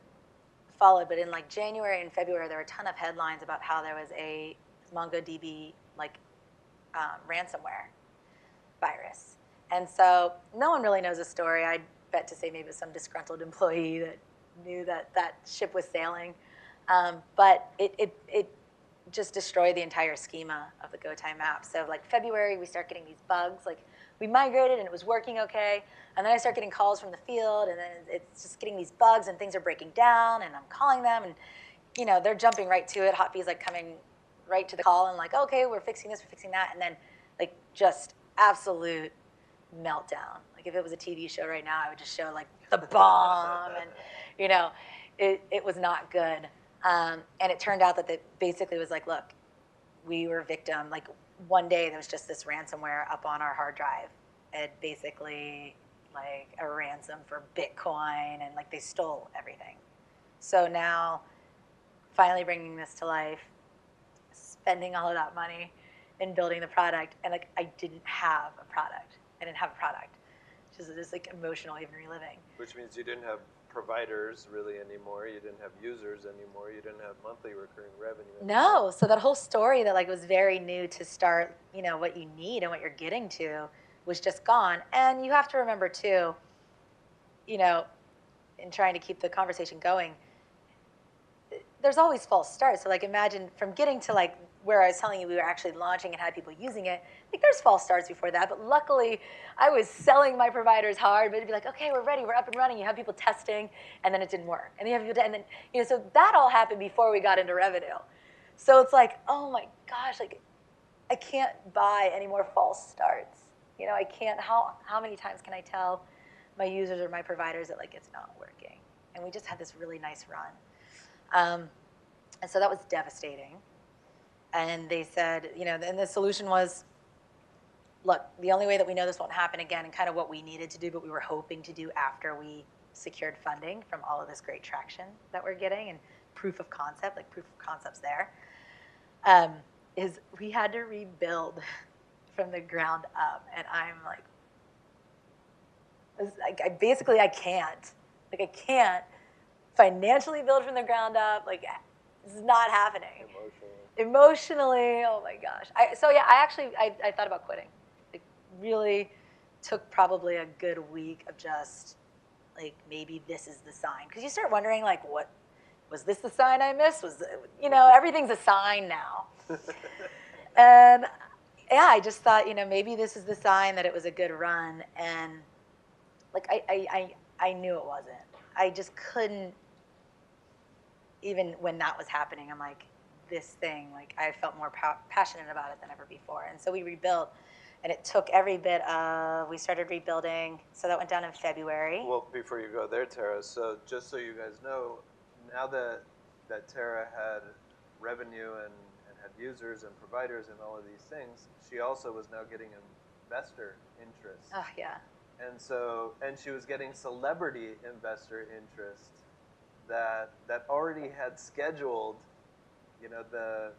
followed, but in like January and February, there were a ton of headlines about how there was a MongoDB ransomware virus. And so no one really knows the story. I'd bet to say maybe it was some disgruntled employee that knew that that ship was sailing. But it just destroyed the entire schema of the Go Time app. So like February, we start getting these bugs. Like we migrated and it was working okay. And then I start getting calls from the field and then it's just getting these bugs and things are breaking down and I'm calling them and they're jumping right to it. Hot Bee's like coming right to the call and like, okay, we're fixing this, we're fixing that. And then like just absolute meltdown. Like if it was a TV show right now, I would just show like the bomb and it was not good. And it turned out that it basically was like, look, we were victim. Like one day there was just this ransomware up on our hard drive. It basically like a ransom for Bitcoin and like they stole everything. So now finally bringing this to life, spending all of that money in building the product. And like I didn't have a product. Which is just like emotional even reliving. Which means you didn't have providers really anymore. You didn't have users anymore. You didn't have monthly recurring revenue anymore. No, so that whole story that like was very new to start, what you need and what you're getting to was just gone. And you have to remember too, in trying to keep the conversation going, there's always false starts. So like imagine from getting to like where I was telling you we were actually launching and had people using it, like there's false starts before that. But luckily I was selling my providers hard, but it'd be like, okay, we're ready, we're up and running. You have people testing and then it didn't work. And then you have people, and then, so that all happened before we got into revenue. So it's like, oh my gosh, like I can't buy any more false starts. I can't, how many times can I tell my users or my providers that like it's not working? And we just had this really nice run. And so that was devastating. And they said, and the solution was, look, the only way that we know this won't happen again and kind of what we needed to do, but we were hoping to do after we secured funding from all of this great traction that we're getting and proof of concept, like proof of concept's there, is we had to rebuild from the ground up, and I'm like, basically I can't. Like, I can't financially build from the ground up. Like, it's not happening. Emotionally, oh my gosh. I thought about quitting. It really took probably a good week of just, like, maybe this is the sign. Because you start wondering, like, what, was this the sign I missed? Everything's a sign now. And yeah, I just thought, maybe this is the sign that it was a good run. And like, I knew it wasn't. I just couldn't, even when that was happening, I'm like, this thing, like, I felt more passionate about it than ever before. And so we rebuilt, and it took every bit of, we started rebuilding. So that went down in February. Well, before you go there, Tara, so just so you guys know, now that Tara had revenue and had users and providers and all of these things, she also was now getting investor interest. Oh, yeah. And she was getting celebrity investor interest that already had scheduled, the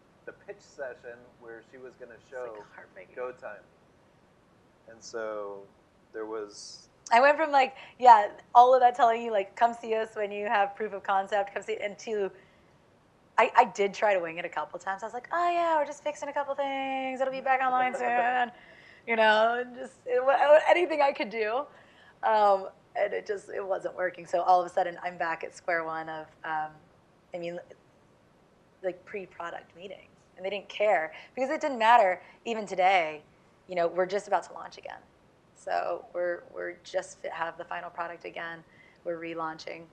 pitch session where she was going to show Go Time. And so there was. I went from all of that telling you, like, come see us when you have proof of concept, into I did try to wing it a couple times. I was like, oh yeah, we're just fixing a couple things. It'll be back online soon. Anything I could do. And it wasn't working. So all of a sudden I'm back at square one of, like, pre-product meetings. And they didn't care because it didn't matter. Even today, we're just about to launch again. So we're just have the final product again. We're relaunching.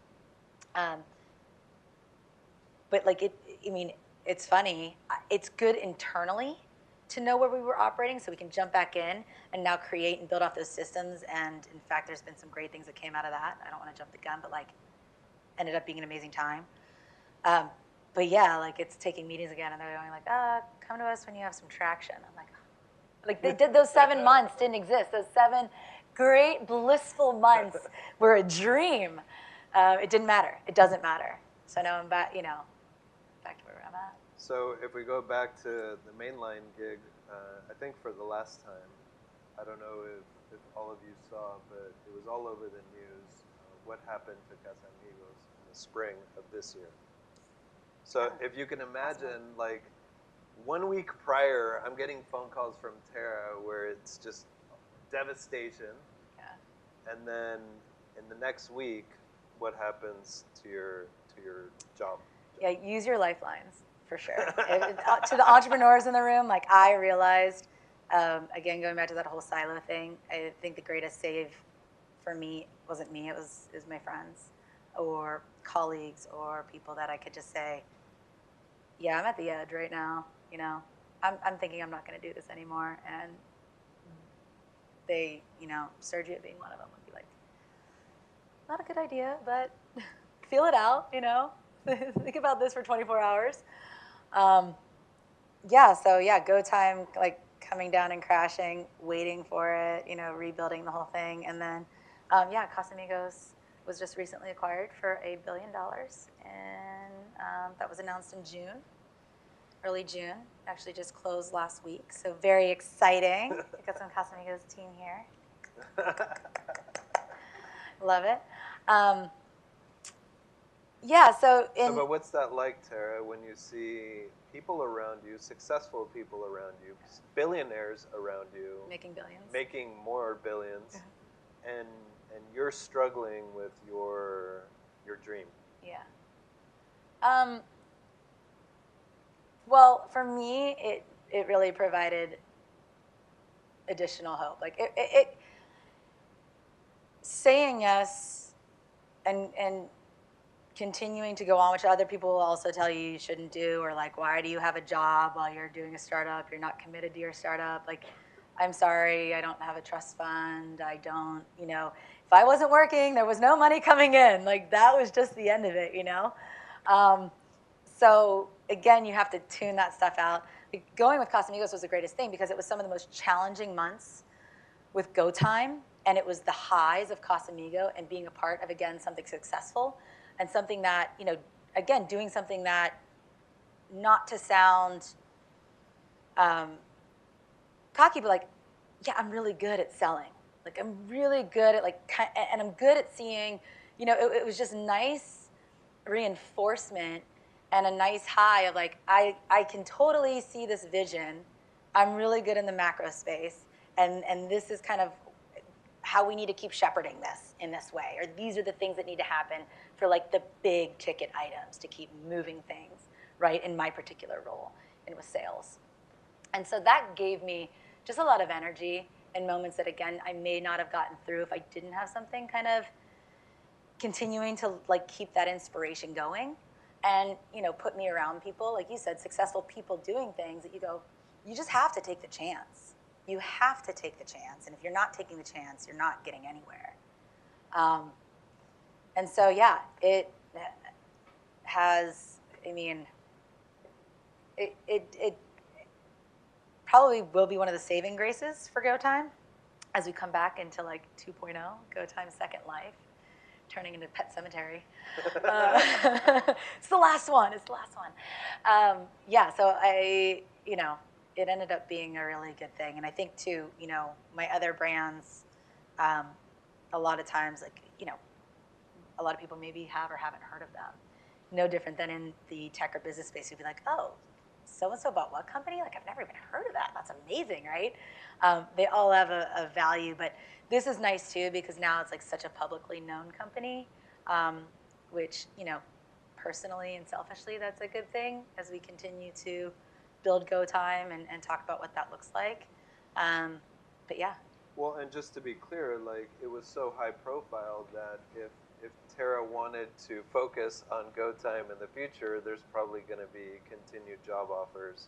But it's funny. It's good internally to know where we were operating so we can jump back in and now create and build off those systems. And in fact, there's been some great things that came out of that. I don't want to jump the gun, but ended up being an amazing time. But yeah, it's taking meetings again, and they're going come to us when you have some traction. I'm like they did those 7 months didn't exist. Those 7 great blissful months were a dream. It didn't matter. It doesn't matter. So now I'm back, back to where I'm at. So if we go back to the mainline gig, I think for the last time, I don't know if all of you saw, but it was all over the news what happened to Casamigos in the spring of this year. So if you can imagine, 1 week prior, I'm getting phone calls from Tara where it's just devastation. Yeah. And then in the next week, what happens to your job? Yeah, use your lifelines, for sure. To the entrepreneurs in the room, I realized, again, going back to that whole silo thing, I think the greatest save for me wasn't me, it was my friends or colleagues or people that I could just say, yeah, I'm at the edge right now, I'm thinking I'm not going to do this anymore. And they, Sergio being one of them, would be like, not a good idea, but feel it out, think about this for 24 hours. Go time, coming down and crashing, waiting for it, rebuilding the whole thing. And then, Casamigos was just recently acquired for $1 billion. And that was announced in June, early June. Actually just closed last week. So very exciting. We got some Casamigos team here. Love it. But what's that like, Tara, when you see people around you, successful people around you, billionaires around you, making billions, making more billions, and you're struggling with your dream? Yeah. Well, for me, it really provided additional hope. It saying yes and continuing to go on, which other people will also tell you shouldn't do, or why do you have a job while you're doing a startup? You're not committed to your startup. I'm sorry, I don't have a trust fund. I don't, if I wasn't working, there was no money coming in. That was just the end of it, So again, you have to tune that stuff out. Going with Casamigos was the greatest thing because it was some of the most challenging months with Go Time, and it was the highs of Casamigo and being a part of, again, something successful and something that, again, doing something that, not to sound cocky, but like, yeah, I'm really good at selling. Like, I'm really good at and I'm good at seeing, it was just nice reinforcement and a nice high of like, I can totally see this vision. I'm really good in the macro space. And this is kind of how we need to keep shepherding this in this way, or these are the things that need to happen for like the big ticket items to keep moving things, right, in my particular role and with sales. And so that gave me just a lot of energy in moments that, again, I may not have gotten through if I didn't have something kind of continuing to like keep that inspiration going and, put me around people, like you said, successful people doing things that you go, you just have to take the chance. You have to take the chance. And if you're not taking the chance, you're not getting anywhere. And so, yeah, it has, it probably will be one of the saving graces for Go Time as we come back into like 2.0, Go Time Second Life, turning into Pet Cemetery. It's the last one. It's the last one. Yeah, so it ended up being a really good thing. And I think too, my other brands, a lot of times, like, a lot of people maybe have or haven't heard of them. No different than in the tech or business space. You'd be like, oh, so-and-so bought what company? Like, I've never even heard of that. That's amazing, right? They all have a value, but this is nice too because now it's like such a publicly known company, which, personally and selfishly, that's a good thing as we continue to build Go Time and talk about what that looks like. But yeah. Well, and just to be clear, like it was so high profile that if Tara wanted to focus on Go Time in the future, there's probably going to be continued job offers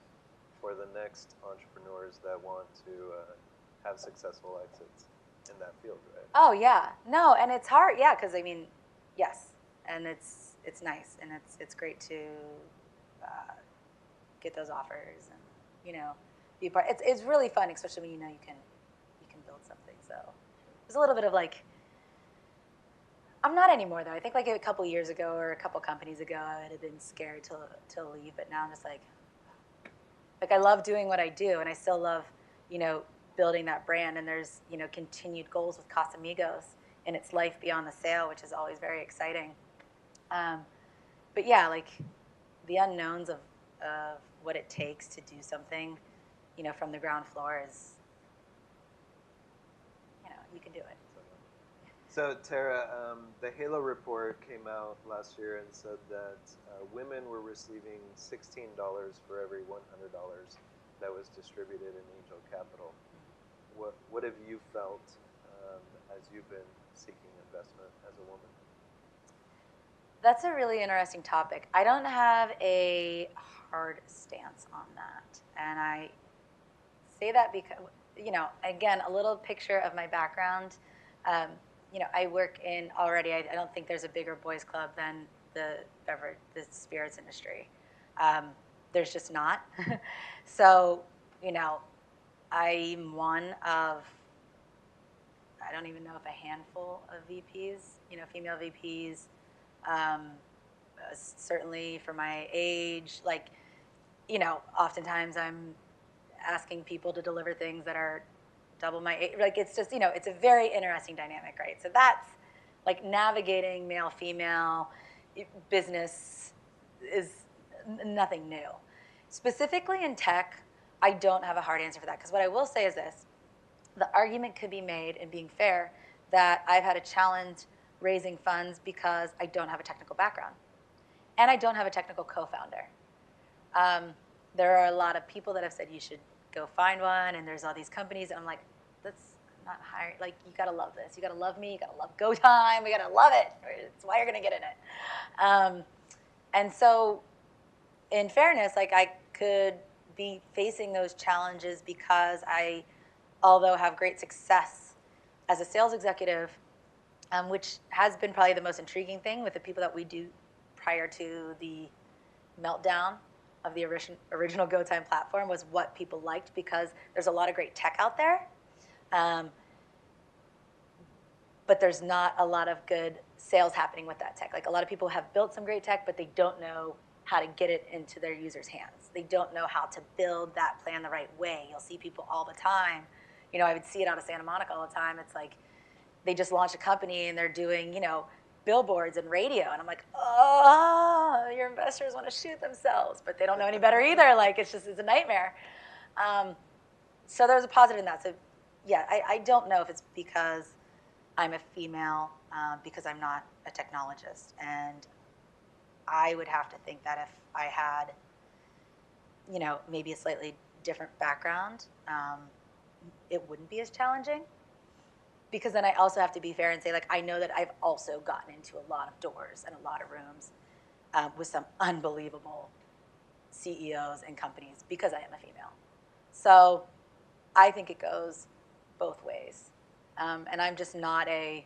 for the next entrepreneurs that want to have successful exits in that field, right? Oh yeah, no, and it's hard, yeah, because yes, and it's nice and it's great to get those offers and be part. It's really fun, especially when you can build something. So there's a little bit of like. I'm not anymore though. I think like a couple years ago or a couple companies ago, I would have been scared to leave. But now I'm just like I love doing what I do, and I still love, building that brand. And there's continued goals with Casamigos and its life beyond the sale, which is always very exciting. But yeah, like the unknowns of what it takes to do something, from the ground floor is, you can do it. So Tara, the Halo report came out last year and said that women were receiving $16 for every $100 that was distributed in angel capital. What have you felt as you've been seeking investment as a woman? That's a really interesting topic. I don't have a hard stance on that, and I say that because again, a little picture of my background. I work in already. I don't think there's a bigger boys club than the spirits industry. There's just not. So, I'm one of, I don't even know if a handful of VPs, female VPs. Certainly for my age, like, oftentimes I'm asking people to deliver things that are double my age. Like, it's just, it's a very interesting dynamic, right? So that's like navigating male, female business is nothing new. Specifically in tech, I don't have a hard answer for that, because what I will say is this. The argument could be made, and being fair, that I've had a challenge raising funds because I don't have a technical background. And I don't have a technical co-founder. There are a lot of people that have said you should go find one, and there's all these companies, and I'm like, that's not hiring. Like, you gotta love this. You gotta love me. You gotta love Go Time. We gotta love it. It's why you're gonna get in it. And so, in fairness, like, I could be facing those challenges because I, although have great success as a sales executive, which has been probably the most intriguing thing with the people that we do prior to the meltdown of the original Go Time platform, was what people liked, because there's a lot of great tech out there, but there's not a lot of good sales happening with that tech. Like, a lot of people have built some great tech, but they don't know how to get it into their users' hands. They don't know how to build that plan the right way. You'll see people all the time. You know, I would see it out of Santa Monica all the time. It's like they just launched a company and they're doing, you know, billboards and radio. And I'm like, oh, your investors want to shoot themselves, but they don't know any better either. Like, it's a nightmare. So there's a positive in that. So yeah, I don't know if it's because I'm a female, because I'm not a technologist. And I would have to think that if I had, you know, maybe a slightly different background, it wouldn't be as challenging. Because then I also have to be fair and say, like, I know that I've also gotten into a lot of doors and a lot of rooms with some unbelievable CEOs and companies because I am a female. So I think it goes both ways. And I'm just not a,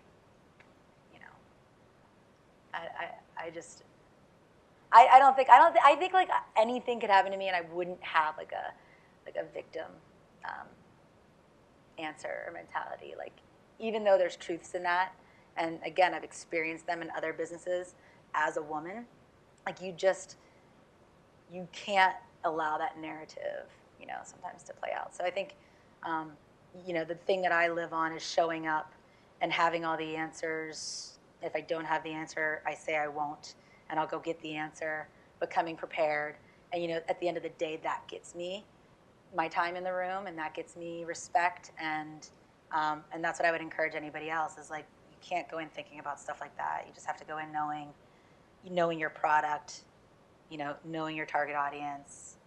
you know, I think like anything could happen to me and I wouldn't have like a victim answer or mentality. Like, even though there's truths in that, and again, I've experienced them in other businesses as a woman, like you can't allow that narrative, you know, sometimes to play out. So I think, you know, the thing that I live on is showing up and having all the answers. If I don't have the answer, I say I won't, and I'll go get the answer, but coming prepared. And, you know, at the end of the day, that gets me my time in the room, and that gets me respect, and that's what I would encourage anybody else is like, you can't go in thinking about stuff like that. You just have to go in knowing your product, you know, knowing your target audience,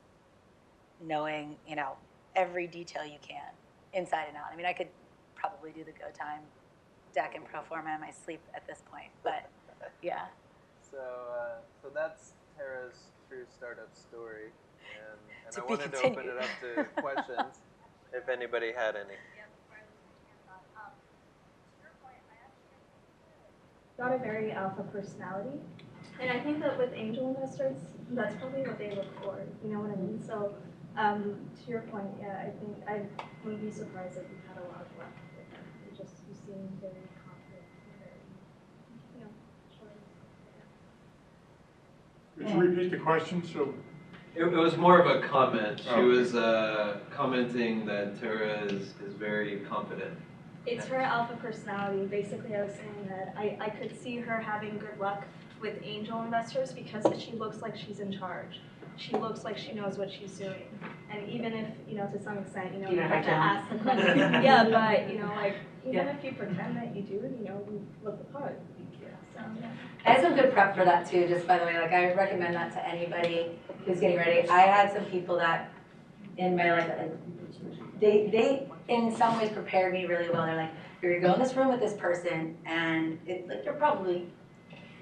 knowing, you know, every detail you can, inside and out. I mean, I could probably do the go time deck and pro forma in my sleep at this point, but yeah. So that's Tara's true startup story, and To I be wanted to open continued. it up to questions, if anybody had any. Yeah, before I lose my train of thought. To your point, I actually got a very alpha personality. And I think that with angel investors, that's probably what they look for. You know what I mean? So, to your point, yeah, I think I wouldn't be surprised if you've had a lot of luck with them. You seem very confident and very, you know, sure. Could you repeat the question? So, It was more of a comment. She Oh. was commenting that Tara is very confident. It's her alpha personality. Basically, I was saying that I could see her having good luck with angel investors because she looks like she's in charge. She looks like she knows what she's doing. And even if, you know, to some extent, you know, you have to ask the question. Yeah, but, you know, like, even if you pretend that you do, you know, you look the part. So, yeah. I had some good prep for that too, just by the way. Like, I would recommend that to anybody who's getting ready. I had some people that in my life, like, they in some ways prepared me really well. They're like, you're gonna go in this room with this person, and like,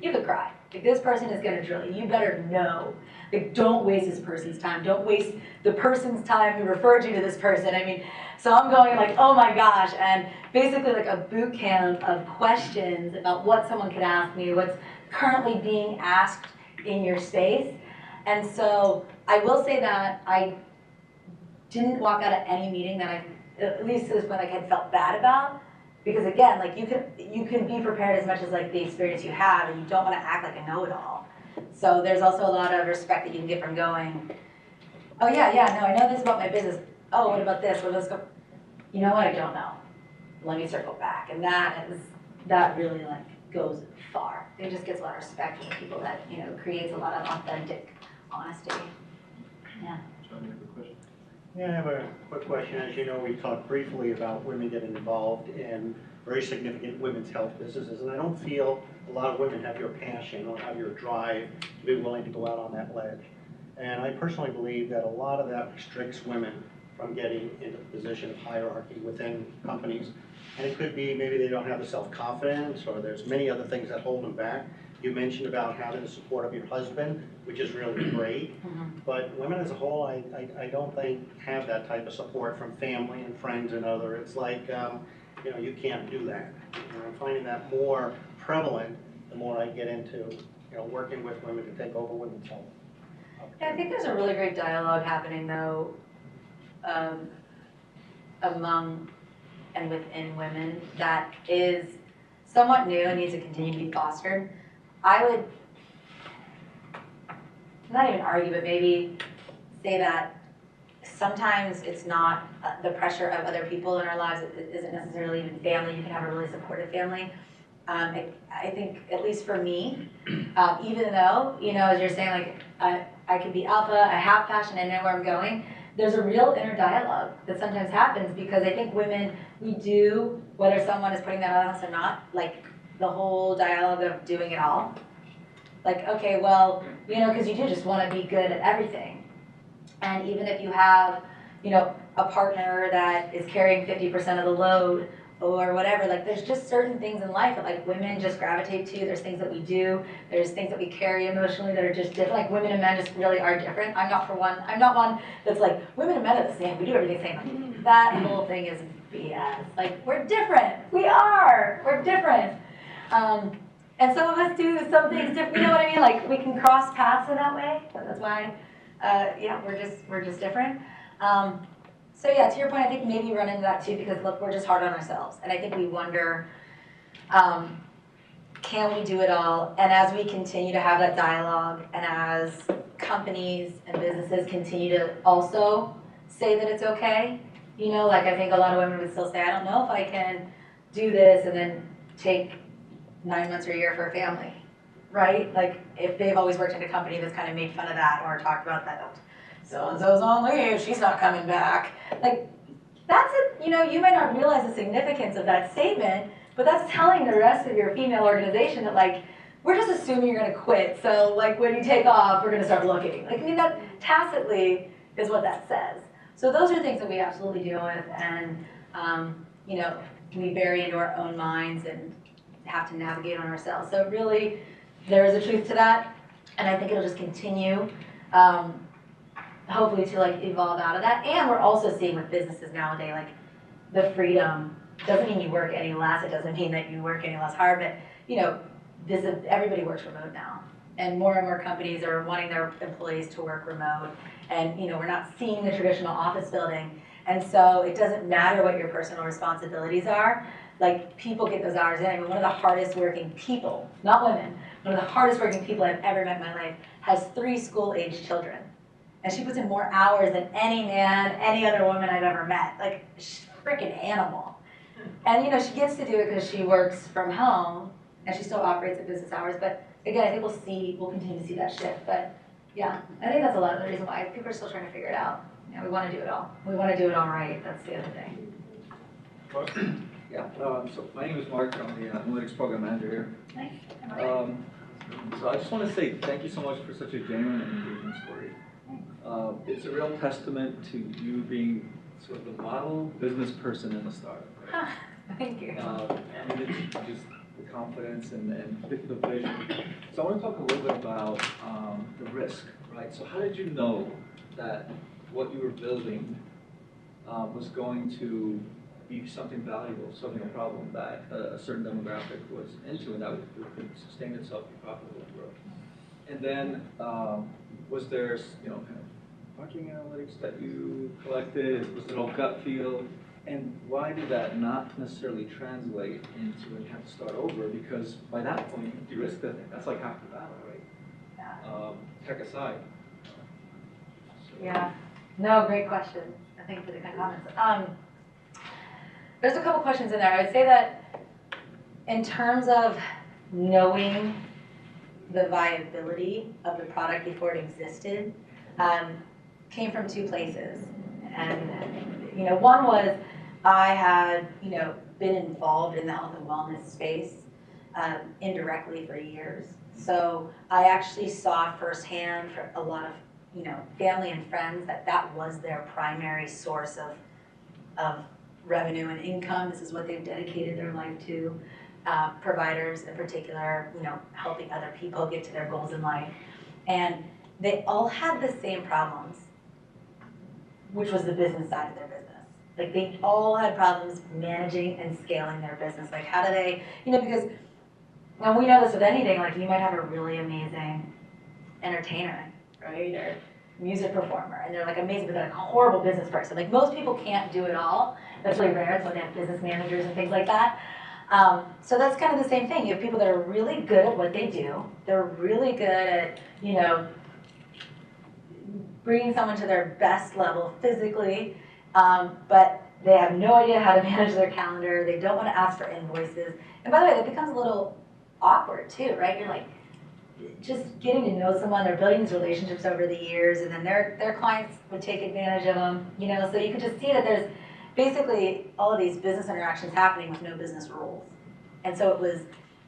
you could cry. Like, this person is gonna drill you. You better know. Like, don't waste this person's time. Don't waste the person's time who referred you to this person. I mean, so I'm going like, oh my gosh, and basically like a boot camp of questions about what someone could ask me, what's currently being asked in your space. And so I will say that I didn't walk out of any meeting that I, at least to this point, like, had felt bad about. Because again, like, you can be prepared as much as like the experience you have, and you don't want to act like a know-it-all. So there's also a lot of respect that you can get from going, oh yeah, no, I know this about my business. Oh, what about this? Well, let's go. You know what? I don't know. Let me circle back. And that really like goes far. It just gets a lot of respect from people that, you know, creates a lot of authentic honesty. Yeah. John, you have a question? Yeah, I have a quick question. As you know, we talked briefly about women getting involved in very significant women's health businesses, and I don't feel a lot of women have your passion or have your drive to be willing to go out on that ledge. And I personally believe that a lot of that restricts women from getting into the position of hierarchy within companies. And it could be maybe they don't have the self-confidence, or there's many other things that hold them back. You mentioned about having the support of your husband, which is really great. But women as a whole, I don't think have that type of support from family and friends and other. It's like, you know, you can't do that. And I'm finding that more prevalent the more I get into, you know, working with women to take over women's health. Yeah, I think there's a really great dialogue happening though, among and within women that is somewhat new and needs to continue to be fostered. not even argue, but maybe say that sometimes it's not the pressure of other people in our lives. It isn't necessarily even family. You can have a really supportive family. I think, at least for me, even though, as you're saying, like, I can be alpha, I have passion, I know where I'm going, there's a real inner dialogue that sometimes happens, because I think women, we do, whether someone is putting that on us or not, like the whole dialogue of doing it all. Like, okay, well, because you do just want to be good at everything. And even if you have, a partner that is carrying 50% of the load or whatever, like there's just certain things in life that like women just gravitate to. There's things that we do, there's things that we carry emotionally that are just different. Like women and men just really are different. I'm not one that's like, women and men are the same, we do everything the same. That whole thing is BS. Like, we're different, we're different. And some of us do some things different, you know what I mean? Like, we can cross paths in that way, but that's why, we're just different. So yeah, to your point, I think maybe we run into that too, because look, we're just hard on ourselves. And I think we wonder, can we do it all? And as we continue to have that dialogue, and as companies and businesses continue to also say that it's okay, like I think a lot of women would still say, I don't know if I can do this and then take 9 months or a year for a family, right? Like if they've always worked in a company that's kind of made fun of that or talked about that, so-and-so's on leave, she's not coming back. Like, that's it, you might not realize the significance of that statement, but that's telling the rest of your female organization that like, we're just assuming you're gonna quit, so like when you take off, we're gonna start looking. Like, I mean, that tacitly is what that says. So those are things that we absolutely deal with, and we bury into our own minds and have to navigate on ourselves. So really, there is a truth to that, and I think it'll just continue, hopefully to like evolve out of that. And we're also seeing with businesses nowadays, like the freedom doesn't mean you work any less. It doesn't mean that you work any less hard, but everybody works remote now, and more companies are wanting their employees to work remote. And we're not seeing the traditional office building, and so it doesn't matter what your personal responsibilities are. Like, people get those hours in. I mean, one of the hardest working people, not women, one of the hardest working people I've ever met in my life has 3 school-aged children. And she puts in more hours than any man, any other woman I've ever met. Like, she's a freaking animal. And she gets to do it because she works from home, and she still operates at business hours. But again, I think we'll continue to see that shift. But yeah, I think that's a lot of the reason why people are still trying to figure it out. We want to do it all. We want to do it all right. That's the other thing. Yeah, so my name is Mark. I'm the Analytics Program Manager here. Nice. So I just want to say thank you so much for such a genuine and engaging story. It's a real testament to you being sort of the model business person in a startup. Right? Thank you. It's just the confidence and the vision. So I want to talk a little bit about the risk, right? So how did you know that what you were building was going to be something valuable, solving a problem that a certain demographic was into, and that could sustain itself, be profitable, and grow? And then, was there, kind of marketing analytics that you collected? Was it all gut feel? And why did that not necessarily translate into when you have to start over? Because by that point, you de-risked the thing. That's like half the battle, right? Yeah. Tech aside. Yeah. No, great question. Thank you for the kind comments. There's a couple questions in there. I would say that in terms of knowing the viability of the product before it existed, came from 2 places. And one was I had been involved in the health and wellness space indirectly for years. So I actually saw firsthand from a lot of family and friends that was their primary source of revenue and income. This is what they've dedicated their life to. Providers in particular, helping other people get to their goals in life. And they all had the same problems, which was the business side of their business. Like, they all had problems managing and scaling their business. Like, how do they, because, and we know this with anything, like you might have a really amazing entertainer, right? Or music performer, and they're like amazing, but they're like a horrible business person. Like, most people can't do it all. That's really rare. That's why they have business managers and things like that. So that's kind of the same thing. You have people that are really good at what they do. They're really good at, bringing someone to their best level physically, but they have no idea how to manage their calendar. They don't want to ask for invoices. And by the way, that becomes a little awkward too, right? You're like, just getting to know someone, they're building these relationships over the years, and then their clients would take advantage of them, you know, so you could just see that there's basically all of these business interactions happening with no business rules. And so it was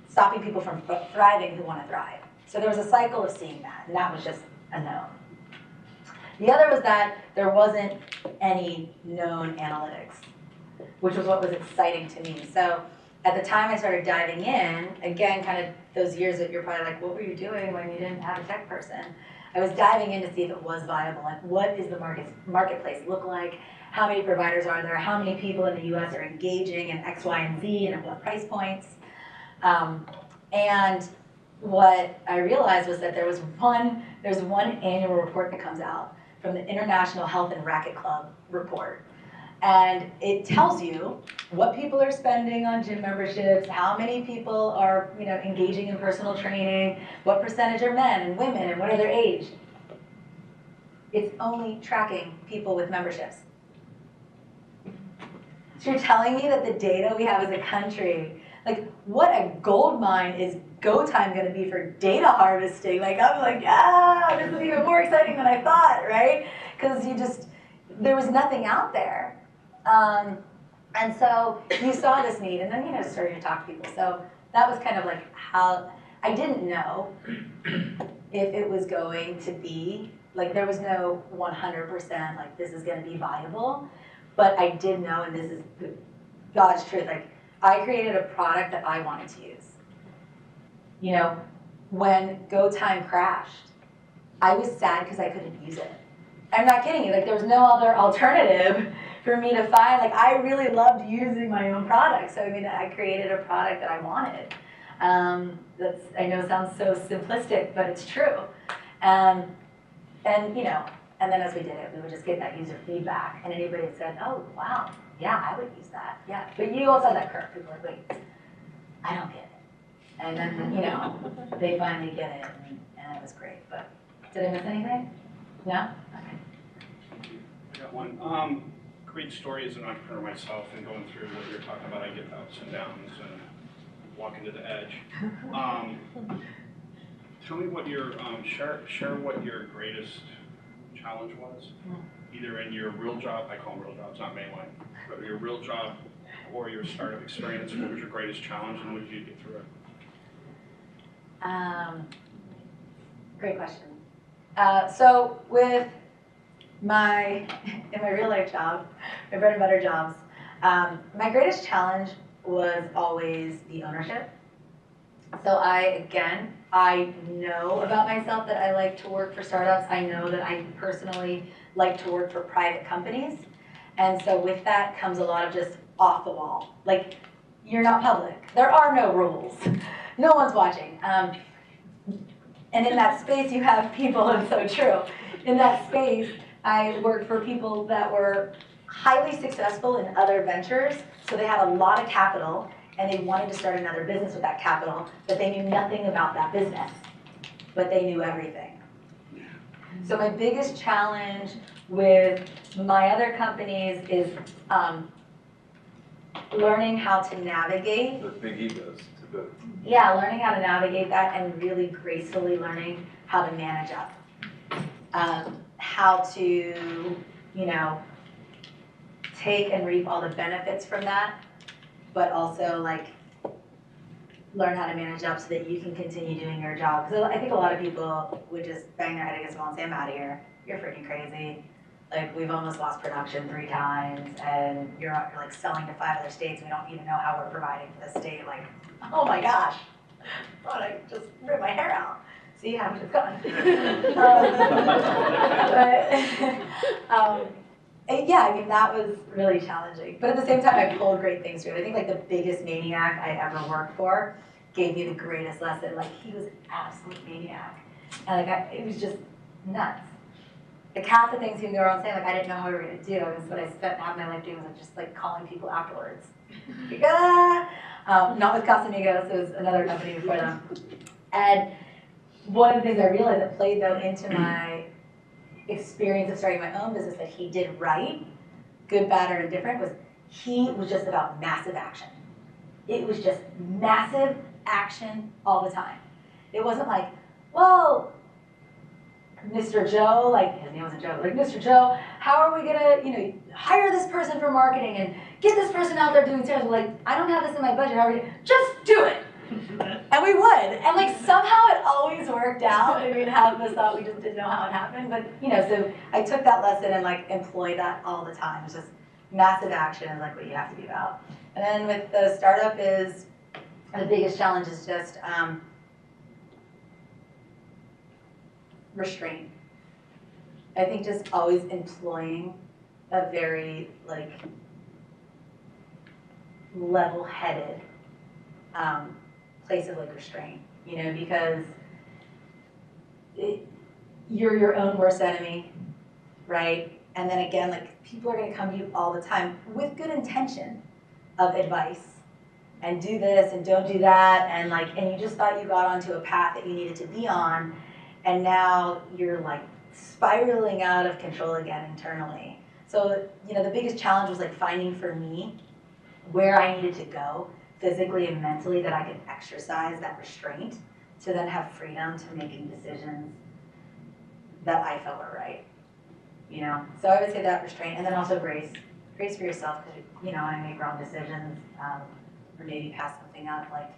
stopping people from thriving who want to thrive. So there was a cycle of seeing that, and that was just a known. The other was that there wasn't any known analytics, which was what was exciting to me. So at the time I started diving in, again, kind of those years that you're probably like, what were you doing when you didn't have a tech person? I was diving in to see if it was viable. Like, what is the marketplace look like? How many providers are there? How many people in the US are engaging in X, Y, and Z, and at what price points? And what I realized was that there's one annual report that comes out from the International Health and Racquet Club report. And it tells you what people are spending on gym memberships, how many people are, you know, engaging in personal training, what percentage are men and women, and what are their age. It's only tracking people with memberships. So you're telling me that the data we have as a country, like, what a gold mine is Go Time going to be for data harvesting? Like, I'm like, ah, this is even more exciting than I thought, right? Because there was nothing out there. And so you saw this need, and then, you know, started to talk to people. So that was kind of like how, I didn't know if it was going to be, like, there was no 100%, like, this is going to be viable. But I did know, and this is God's truth, like, I created a product that I wanted to use. You know, when Go Time crashed, I was sad because I couldn't use it. I'm not kidding you, like, there was no other alternative for me to find. Like, I really loved using my own product. So, I mean, I created a product that I wanted. I know it sounds so simplistic, but it's true. And, you know, and then as we did it, we would just get that user feedback. And anybody that said, oh, wow, yeah, I would use that. Yeah, but you also had that curve. People are like, wait, I don't get it. And then, you know, they finally get it, and it was great. But did I miss anything? No? Okay. I got one. Great story as an entrepreneur myself, and going through what you're talking about, I get the ups and downs and walking to the edge. Tell me what your share what your greatest challenge was, either in your real job, I call them real jobs, not mainline, but your real job or your startup experience. What was your greatest challenge, and what did you get through it? Great question. So with in my real life job, my bread and butter jobs, my greatest challenge was always the ownership. So I know about myself that I like to work for startups. I know that I personally like to work for private companies. And so with that comes a lot of just off the wall. Like, you're not public. There are no rules. No one's watching. And in that space, you have people, and so true. In that space, I worked for people that were highly successful in other ventures. So they had a lot of capital, and they wanted to start another business with that capital, but they knew nothing about that business, but they knew everything. So my biggest challenge with my other companies is learning how to navigate. The big egos to boot. Yeah, learning how to navigate that and really gracefully learning how to manage up. How to, you know, take and reap all the benefits from that, but also, like, learn how to manage up so that you can continue doing your job. So I think a lot of people would just bang their head against the wall and say, I'm out of here. You're freaking crazy. Like, we've almost lost production 3 times, and you're like selling to 5 other states. We don't even know how we're providing for the state. Like, oh my gosh, I thought I just ripped my hair out. See how it's gone. Yeah, I mean, that was really challenging. But at the same time, I pulled great things through it. I think, like, the biggest maniac I ever worked for gave me the greatest lesson. Like, he was an absolute maniac. And, like, it was just nuts. Like, half the things he would go around saying, like, I didn't know how we were going to do. And what I spent half my life doing was just, like, calling people afterwards. Like, not with Casamigos, it was another company before them. And one of the things I realized that played, though, into my experience of starting my own business that he did right, good, bad, or indifferent, was he was just about massive action. It was just massive action all the time. It wasn't like, well, Mr. Joe, like his name wasn't Joe, like Mr. Joe, how are we gonna, hire this person for marketing and get this person out there doing sales? We're like, I don't have this in my budget. How are we gonna, just do it. And we would. And like somehow it always worked out. I mean, half of us thought we just didn't know how it happened. But so I took that lesson and like employed that all the time. It's just massive action is like what you have to be about. And then with the startup is, the biggest challenge is just restraint. I think just always employing a very like level-headed place of like restraint, because you're your own worst enemy, right? And then again, like people are gonna come to you all the time with good intention of advice and do this and don't do that, and you just thought you got onto a path that you needed to be on, and now you're like spiraling out of control again internally. So, the biggest challenge was like finding for me where I needed to go physically and mentally that I could exercise that restraint to then have freedom to making decisions that I felt were right. So I would say that restraint, and then also grace for yourself, because when I make wrong decisions, or maybe pass something up, like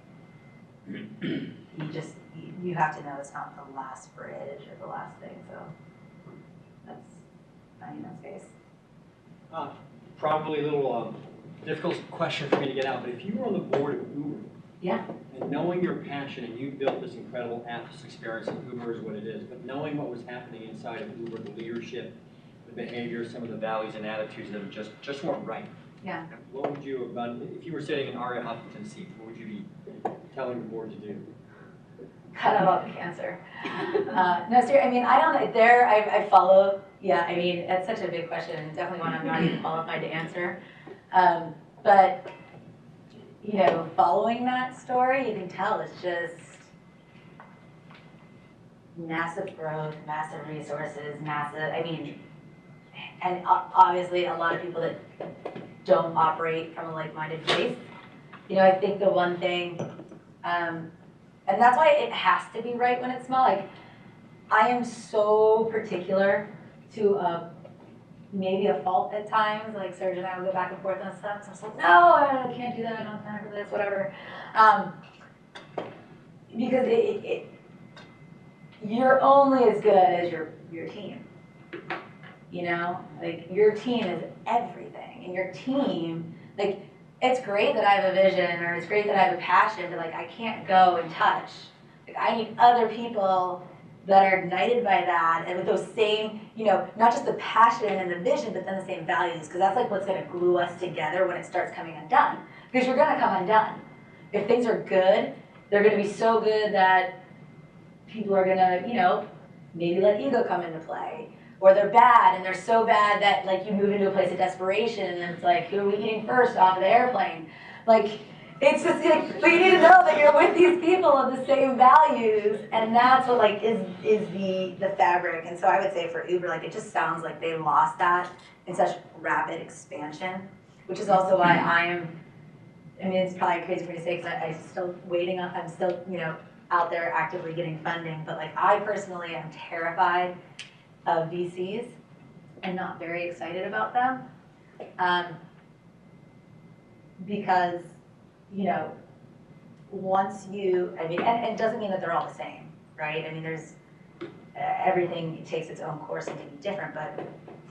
you have to know it's not the last bridge or the last thing. So that's finding that space. Probably a little difficult question for me to get out, but if you were on the board of Uber, Yeah. and knowing your passion, and you built this incredible Atlas experience, and Uber is what it is, but knowing what was happening inside of Uber, the leadership, the behavior, some of the values and attitudes that just weren't right. Yeah. What would you have done if you were sitting in Aria Huffington's seat? What would you be telling the board to do? Cut about the cancer. No, seriously, I mean, I don't, I follow, yeah, I mean, that's such a big question, and definitely one I'm not even qualified to answer. But, following that story, you can tell it's just massive growth, massive resources, and obviously a lot of people that don't operate from a like-minded place. I think the one thing, and that's why it has to be right when it's small. Like, I am so particular to maybe a fault at times. Like Serge and I would go back and forth on stuff. So I was like, no, I can't do that. I don't have time for this, whatever. Because you're only as good as your team. Like your team is everything, and your team, like, it's great that I have a vision, or it's great that I have a passion, but like I can't go and touch. Like I need other people that are ignited by that, and with those same, not just the passion and the vision, but then the same values, because that's like what's going to glue us together when it starts coming undone. Because you're going to come undone. If things are good, they're going to be so good that people are going to, maybe let ego come into play. Or they're bad, and they're so bad that like you move into a place of desperation, and it's like, who are we eating first off of the airplane? Like, it's just like, but you need to know that you're with these people of the same values, and that's what like is the fabric. And so I would say for Uber, like it just sounds like they lost that in such rapid expansion, which is also why it's probably crazy for me to say, because I'm still waiting on, I'm still, out there actively getting funding, but like I personally am terrified of VCs and not very excited about them, because, once you, and it doesn't mean that they're all the same, right? I mean, there's, everything takes its own course and can be different, but,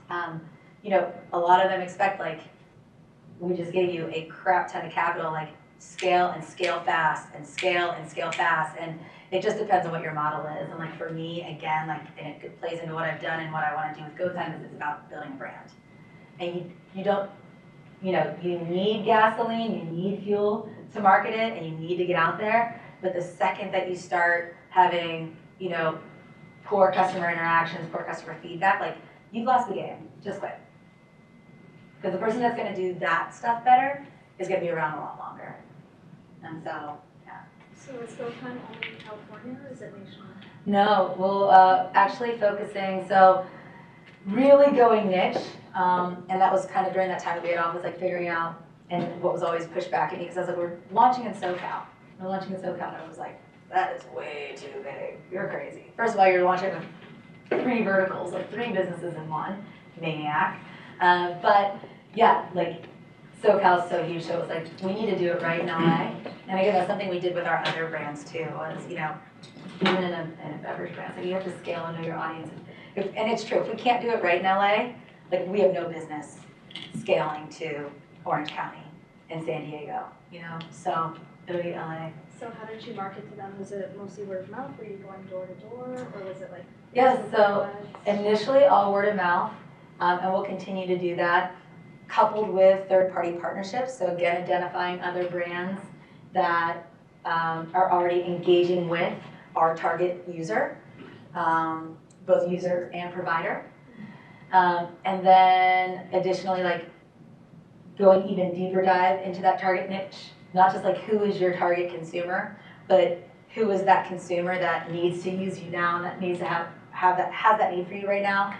a lot of them expect, like, we just gave you a crap ton of capital, like, scale and scale fast, and scale and scale fast, and it just depends on what your model is. And like for me, again, like, and it plays into what I've done and what I want to do with GoTime, is it's about building a brand. And you don't, you need gasoline, you need fuel to market it, and you need to get out there. But the second that you start having, poor customer interactions, poor customer feedback, like, you've lost the game. Just quit. Because the person that's going to do that stuff better is going to be around a lot longer. And so, yeah. So is GoTime only in California, or is it nationwide? No, we'll actually focusing, so really going niche, and that was kind of during that time that we had all was like figuring out, and what was always pushed back at me, because I was like, we're launching in SoCal. We're launching in SoCal, and I was like, that is way too big. You're crazy. First of all, you're launching with 3 verticals, like 3 businesses in one. Maniac. But yeah, like SoCal is so huge, so it was like, we need to do it right in LA. And again, that's something we did with our other brands too, was, you know, even in a beverage brand, so you have to scale and know your audience. And it's true, if we can't do it right in LA, like we have no business scaling to Orange County and San Diego, you know, so it'll be LA. So how did you market to them? Was it mostly word of mouth? Were you going door to door, or was it like? Yeah, so initially all word of mouth, and we'll continue to do that, coupled with third-party partnerships. So again, identifying other brands that are already engaging with our target user, both user and provider. And then additionally, like going even deeper dive into that target niche, not just like who is your target consumer, but who is that consumer that needs to use you now and that needs to has that need for you right now.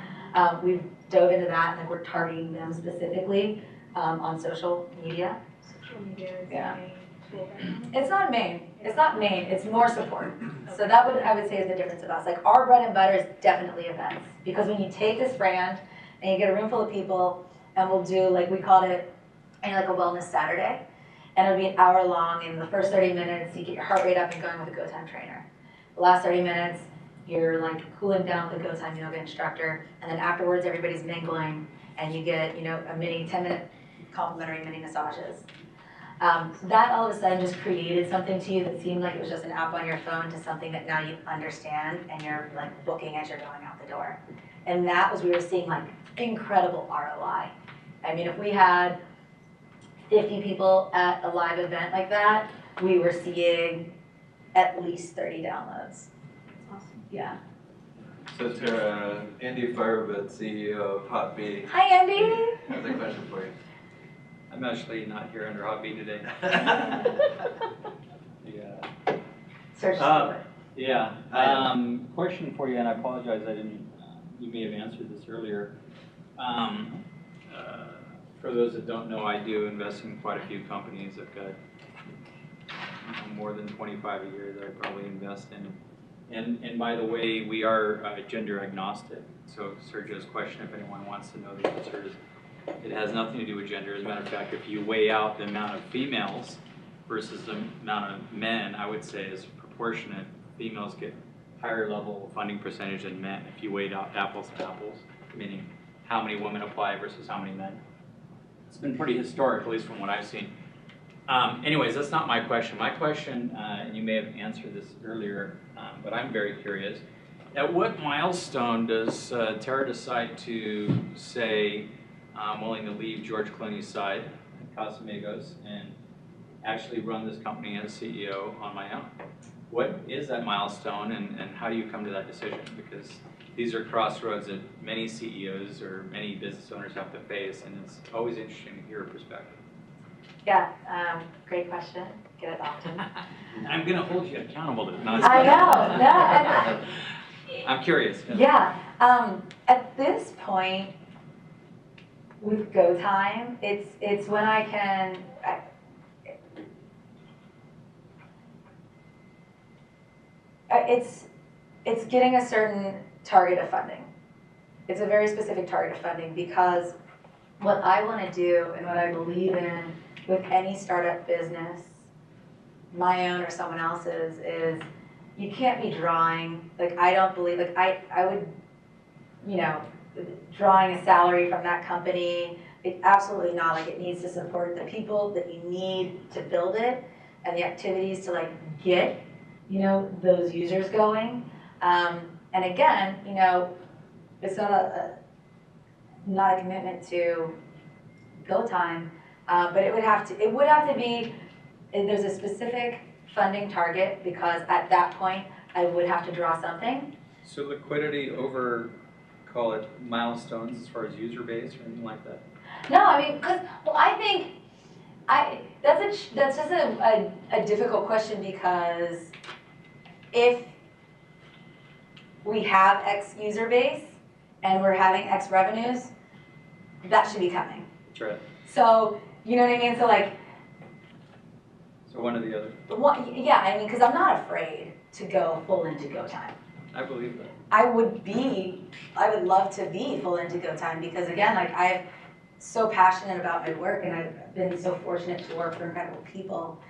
We've dove into that, and like we're targeting them specifically on social media. Social media is Yeah. the main tool right now? It's not main. It's not main. It's more support. So that would, I would say, is the difference of us. Like our bread and butter is definitely events, because when you take this brand and you get a room full of people, and we'll do, like we called it, like a wellness Saturday, and it'll be an hour long. And the first 30 minutes, you get your heart rate up and going with a Go Time trainer. The last 30 minutes, you're like cooling down with a Go Time yoga instructor, and then afterwards, everybody's mingling, and you get, you know, a mini 10-minute complimentary mini massages. That all of a sudden just created something to you that seemed like it was just an app on your phone to something that now you understand and you're like booking as you're going out the door. And that was, we were seeing like incredible ROI. I mean, if we had 50 people at a live event like that, we were seeing at least 30 downloads. Awesome. Yeah. So Tara, Andy Firebit, CEO of Hot Bee, Hi, Andy. has a question for you. I'm actually not here under Hot Bee today. Yeah. Search Yeah. Question for you, and I apologize, I didn't. You may have answered this earlier. For those that don't know, I do invest in quite a few companies. I've got more than 25 a year that I probably invest in. And by the way, we are gender agnostic. So Sergio's question, if anyone wants to know the answer, is it has nothing to do with gender. As a matter of fact, if you weigh out the amount of females versus the amount of men, I would say is proportionate. Females get higher level funding percentage than men if you weighed out apples to apples, meaning how many women apply versus how many men. It's been pretty historic, at least from what I've seen. Anyways, that's not my question. My question, and you may have answered this earlier, but I'm very curious. At what milestone does Tara decide to say, I'm willing to leave George Clooney's side, Casamigos, and actually run this company as CEO on my own? What is that milestone, and how do you come to that decision? Because these are crossroads that many CEOs or many business owners have to face, and it's always interesting to hear a perspective. Yeah, great question. Get it often. I'm going to hold you accountable to it. I know. No, I'm curious. yeah. At this point, with Go Time, it's when I can. It's getting a certain target of funding. It's a very specific target of funding, because what I want to do and what I believe in with any startup business, my own or someone else's, is you can't be drawing, like I don't believe, like I would, you know, drawing a salary from that company, absolutely not. Like it needs to support the people that you need to build it and the activities to like get, you know, those users going. And again, you know, it's not a commitment to Go Time, but it would have to be, there's a specific funding target, because at that point I would have to draw something. So liquidity over, call it milestones as far as user base or anything like that? No, I mean, I think that's just a difficult question, because if we have X user base and we're having X revenues, that should be coming. That's right. So, you know what I mean? So like, So one or the other. yeah, I mean, because I'm not afraid to go full into go time. I believe that. I would love to be full into go time because again, like I'm so passionate about my work and I've been so fortunate to work for incredible people,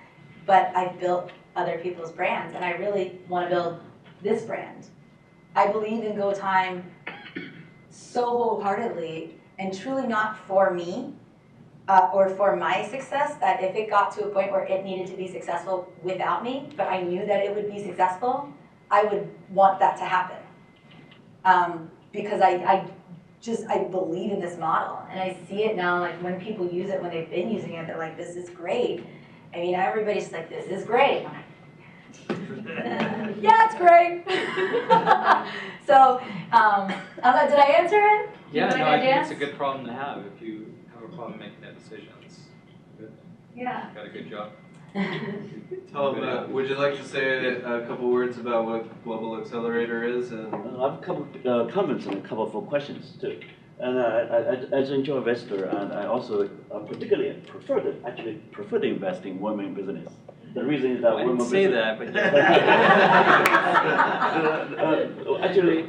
but I've built other people's brands and I really want to build this brand. I believe in go time so wholeheartedly and truly not for me or for my success, that if it got to a point where it needed to be successful without me, but I knew that it would be successful, I would want that to happen. Because I believe in this model and I see it now, like when people use it, when they've been using it, they're like, this is great. I mean, everybody's like, this is great. I'm like, yeah, it's great. So, did I answer it? Yeah, Did no, I I think dance? it's a good problem to have if you have a problem making that decision. It's good. Yeah. Got a good job. Tom, would you like to say a couple words about what Global Accelerator is? And I have a couple of comments and a couple of questions too. And as an angel investor, and I also particularly prefer to invest in women business. The reason is that I didn't say that, but actually,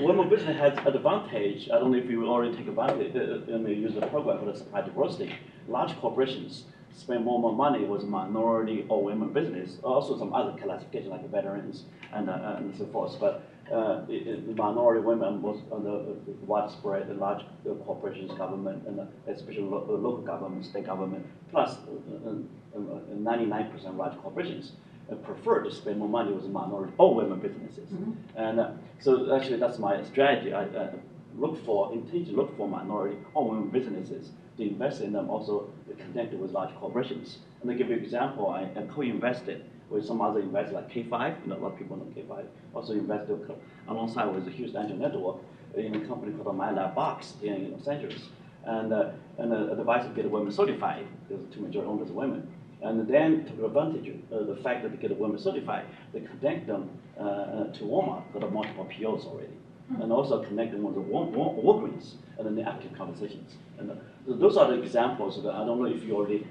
women business has advantage. I don't know if you already take advantage and use the program for the supply diversity. Large corporations spend more money with minority or women business, also some other classification like veterans and so forth. But minority women was on the widespread and large corporations, government, and especially local government, state government, plus 99% large corporations prefer to spend more money with minority or women businesses. Mm-hmm. And so actually that's my strategy. I intend to look for minority or women businesses to invest in them, also connected with large corporations. And to give you an example, I co-invested with some other investors like K5, a lot of people know K5, also invested alongside with a huge angel network in a company called My Lab Box in Los Angeles. And advised to get women certified, because the two major owners are women. And then took advantage of the fact that they get women certified, they connect them to Walmart, got multiple POs already. And also connect them with the Walgreens, and then the active conversations. And those are the examples that I don't know if you already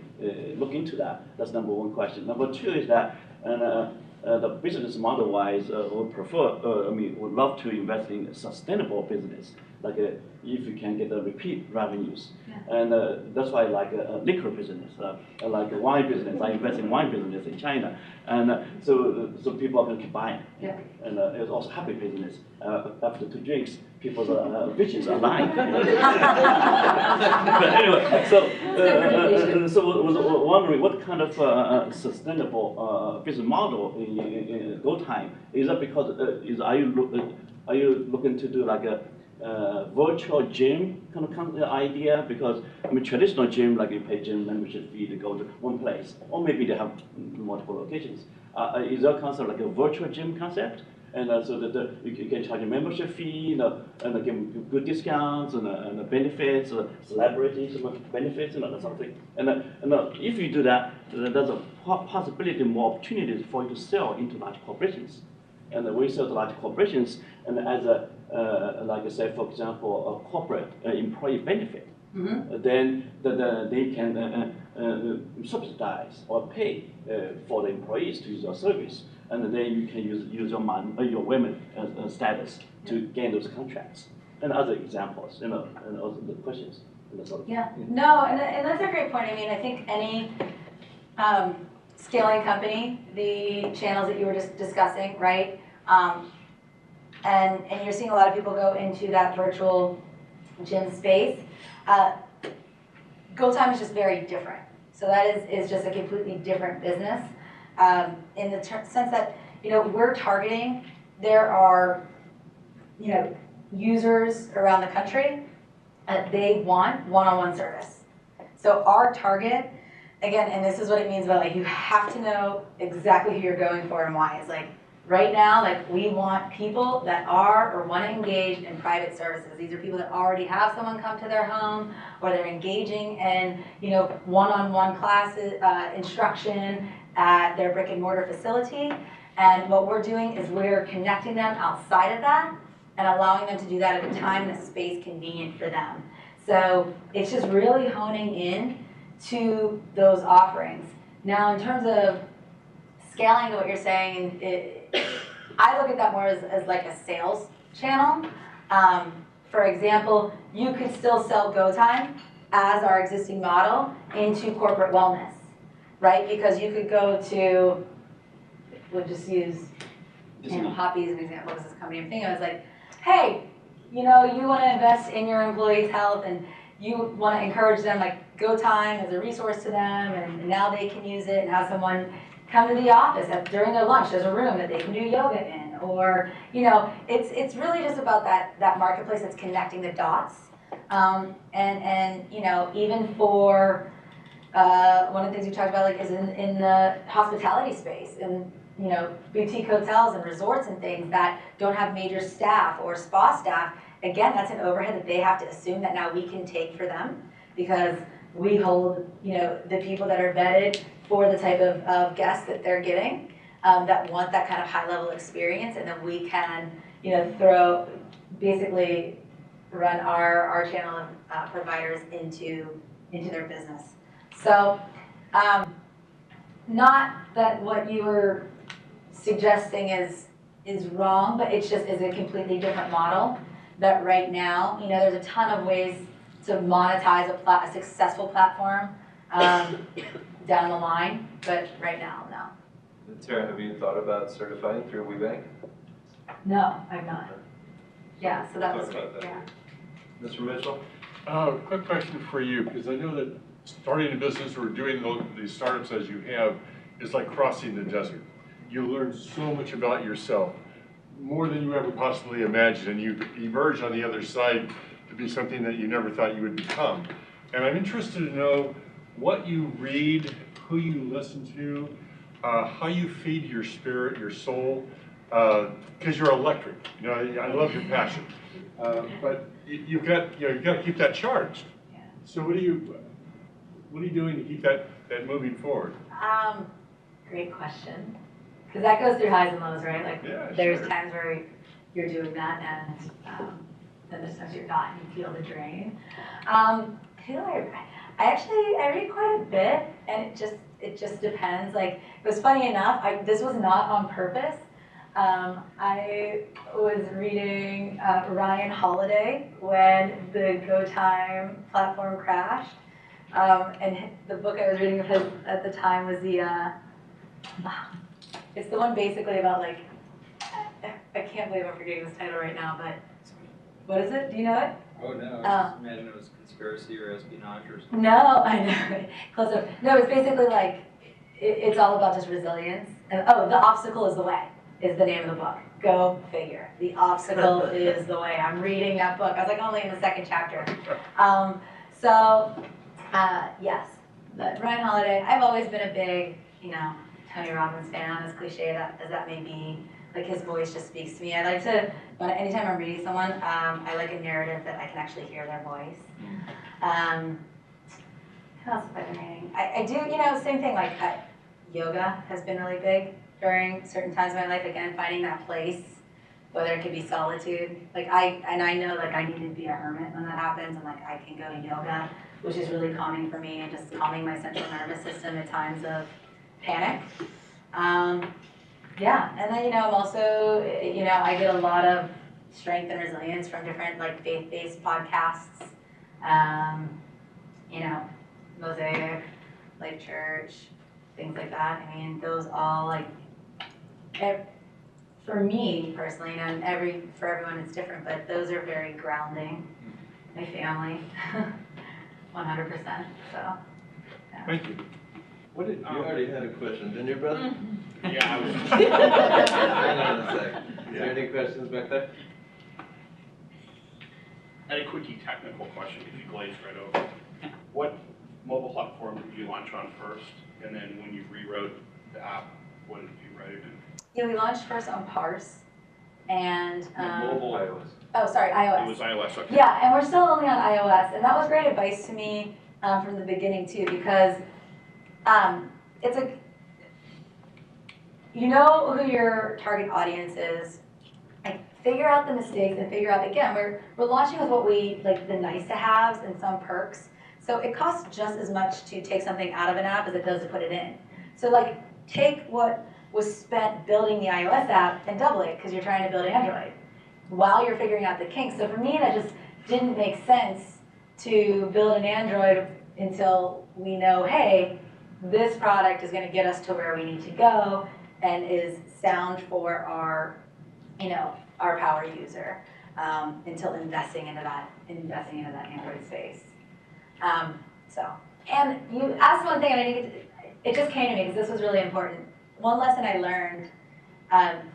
look into that. That's number one question. Number two is that the business model-wise, would love to invest in sustainable business, like if you can get the repeat revenues. Yeah. And that's why I like liquor business, I like wine business. I invest in wine business in China, and so people are going to keep buying. Yeah. And it's also happy business. After 2 drinks, people's visions are lying. But anyway, so was wondering what kind of sustainable business model in go time is that? Because are you looking to do like a virtual gym kind of idea? Because I mean, traditional gym, like you pay gym membership fee to go to one place, or maybe they have multiple locations. Is that concept like a virtual gym concept? And so that you can charge a membership fee, and give good discounts and benefits, celebrities benefits, and something. And if you do that, there's a possibility, more opportunities for you to sell into large corporations. And we sell to large corporations, and as like I said, for example, a corporate employee benefit, mm-hmm. Then they can subsidize or pay for the employees to use your service. And then you can use your women status to gain those contracts, and other examples, and also the questions. Yeah, no, and that's a great point. I mean, I think any scaling company, the channels that you were just discussing, right? And you're seeing a lot of people go into that virtual gym space. Go time is just very different. So that is just a completely different business. In the sense that, we're targeting, there are, users around the country, they want one-on-one service. So our target, again, and this is what it means about you have to know exactly who you're going for and why. It's right now, we want people that are or want to engage in private services. These are people that already have someone come to their home, or they're engaging in, one-on-one classes, instruction at their brick and mortar facility. And what we're doing is we're connecting them outside of that and allowing them to do that at a time and a space convenient for them. So it's just really honing in to those offerings. Now, in terms of scaling to what you're saying, I look at that more as like a sales channel. For example, you could still sell Go Time as our existing model into corporate wellness, right? Because you could go to, we'll just use Hoppy as an example, because this company I'm thinking of, is like, hey, you want to invest in your employees' health and you want to encourage them, like Go Time as a resource to them, and now they can use it and have someone come to the office during their lunch. There's a room that they can do yoga in, or it's really just about that marketplace that's connecting the dots, and even for one of the things we talked about, like, is in the hospitality space, and boutique hotels and resorts and things that don't have major staff or spa staff. Again, that's an overhead that they have to assume that now we can take for them, because we hold the people that are vetted for the type of guests that they're getting, that want that kind of high level experience, and then we can basically run our channel of providers into their business. So not that what you were suggesting is wrong, but it's just is a completely different model that right now, there's a ton of ways to monetize a successful platform down the line, but right now, no. Tara, have you thought about certifying through WeBank? No, I've not. Yeah, so that Talk was about that. yeah. Mr. Mitchell? Quick question for you, because I know that starting a business or doing these startups as you have is like crossing the desert. You learn so much about yourself, more than you ever possibly imagined, and you emerge on the other side to be something that you never thought you would become. And I'm interested to know what you read, who you listen to, how you feed your spirit, your soul, because you're electric. I love your passion, but you've got to keep that charged. So what are you doing to keep that moving forward? Great question. Because that goes through highs and lows, right? Like, yeah, there's sure. times where you're doing that, and then there's times you're not, and you feel the drain. Who do I read quite a bit, and it just depends. Like, it was funny enough, this was not on purpose. I was reading Ryan Holiday when the Go Time platform crashed, and the book I was reading of his at the time was it's the one basically about, like, I can't believe I'm forgetting this title right now, but what is it? Do you know it? Oh, no, I just imagine it was conspiracy or espionage or something. No, I know. Close enough. No, it's basically like, it's all about just resilience. And, The Obstacle is the Way is the name of the book. Go figure. The Obstacle is the Way. I'm reading that book. I was like only in the second chapter. Yes, but Ryan Holiday, I've always been a big, Tony Robbins fan, as cliche as that may be. Like, his voice just speaks to me. I like to, anytime I'm reading someone, I like a narrative that I can actually hear their voice. Who else have I been reading? I do, same thing, like yoga has been really big during certain times of my life. Again, finding that place, whether it could be solitude. Like, I know, like, I need to be a hermit when that happens, and like, I can go to yoga, which is really calming for me, and just calming my central nervous system at times of panic. Yeah, and then, I'm also, I get a lot of strength and resilience from different, like, faith-based podcasts, Mosaic, Life Church, things like that. I mean, those all, like, for me personally, and for everyone it's different, but those are very grounding. My family, 100%, so, yeah. Thank you. You already had a question, didn't you, brother? Yeah, I was just. Hang on a sec. Is there any questions back there? I had a quickie technical question, if you glazed right over. What mobile platform did you launch on first? And then when you rewrote the app, what did you write it in? Yeah, we launched first on Parse, and Mobile iOS. Oh, sorry, iOS. It was iOS, okay. Yeah, and we're still only on iOS, and that was great advice to me from the beginning too, because it's you know who your target audience is, like, figure out the mistakes and figure out, again, we're launching with what we, like the nice to haves and some perks. So it costs just as much to take something out of an app as it does to put it in. So like, take what was spent building the iOS app and double it, because you're trying to build Android, while you're figuring out the kinks. So for me, that just didn't make sense to build an Android until we know, hey, this product is gonna get us to where we need to go and is sound for our, our power user, until investing into that Android space. And you asked one thing, and I think it just came to me because this was really important. One lesson I learned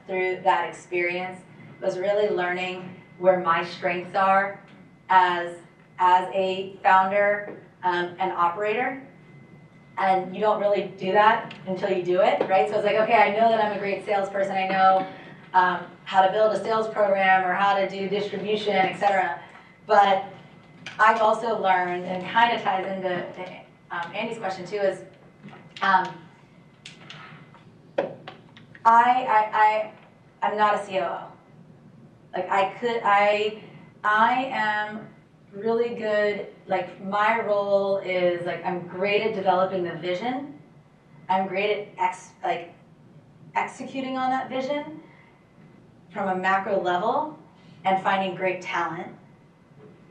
through that experience was really learning where my strengths are as a founder and operator. And you don't really do that until you do it, right? So it's like, okay, I know that I'm a great salesperson. I know how to build a sales program or how to do distribution, et cetera. But I've also learned, and kind of ties into Andy's question too, is I'm not a COO. Like I am really good, like my role is like, I'm great at developing the vision. I'm great at executing on that vision from a macro level and finding great talent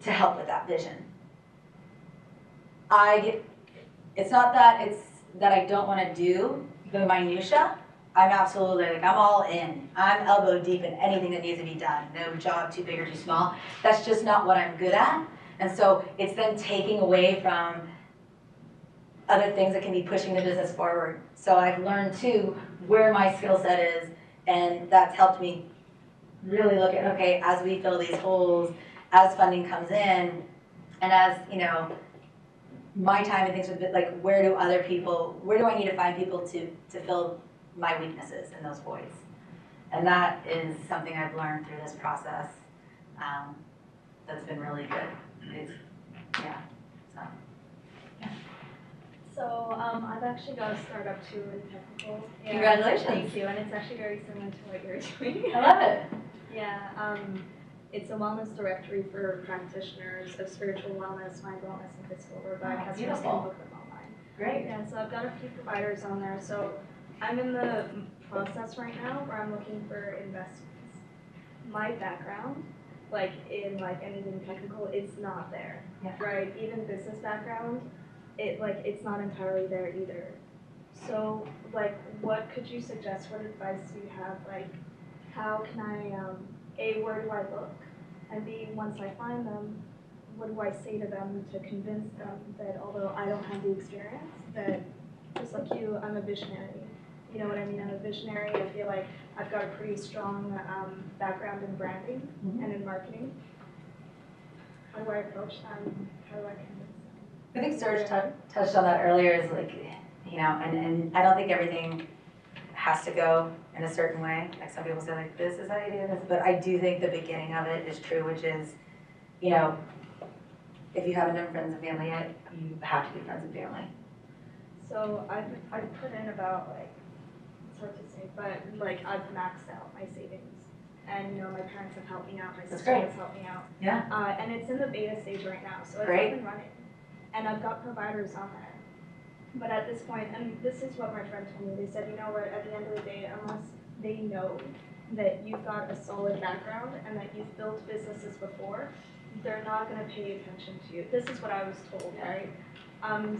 to help with that vision. It's not that I don't want to do the minutia. I'm absolutely, like, I'm all in. I'm elbow deep in anything that needs to be done. No job too big or too small. That's just not what I'm good at. And so it's then taking away from other things that can be pushing the business forward. So I've learned too where my skill set is, and that's helped me really look at, okay, as we fill these holes, as funding comes in, and as, my time and things with, like, where do I need to find people to fill my weaknesses in those voids? And that is something I've learned through this process that's been really good. So I've actually got a startup too in technical. Yeah, Congratulations. Thank you, and it's actually very similar to what you're doing. I love it. Yeah, it's a wellness directory for practitioners of spiritual wellness, mind wellness, and physical, whereby customers can beautiful. book them online. Great. Yeah, so I've got a few providers on there. So I'm in the process right now where I'm looking for investments. My background, like in like anything technical, it's not there, right? Even business background, it's not entirely there either. So like, what could you suggest? What advice do you have? Like, how can I, A, where do I look? And B, once I find them, what do I say to them to convince them that although I don't have the experience, that just like you, I'm a visionary. You know what I mean? I'm a visionary. I feel like I've got a pretty strong background in branding and in marketing. How do I approach them? How do I convince them? I think Serge touched on that earlier, is like, and I don't think everything has to go in a certain way. Like some people say, like, this is how you do this, but I do think the beginning of it is true, which is, if you haven't done friends and family yet, you have to do friends and family. So I've put in about, like, it's hard to say, but like I've maxed out my savings. And my parents have helped me out, my sister has helped me out. Yeah. And it's in the beta stage right now, so it's Great. up and running. And I've got providers on there. But at this point, and this is what my friend told me, they said, you know what, at the end of the day, unless they know that you've got a solid background and that you've built businesses before, they're not going to pay attention to you. This is what I was told, right?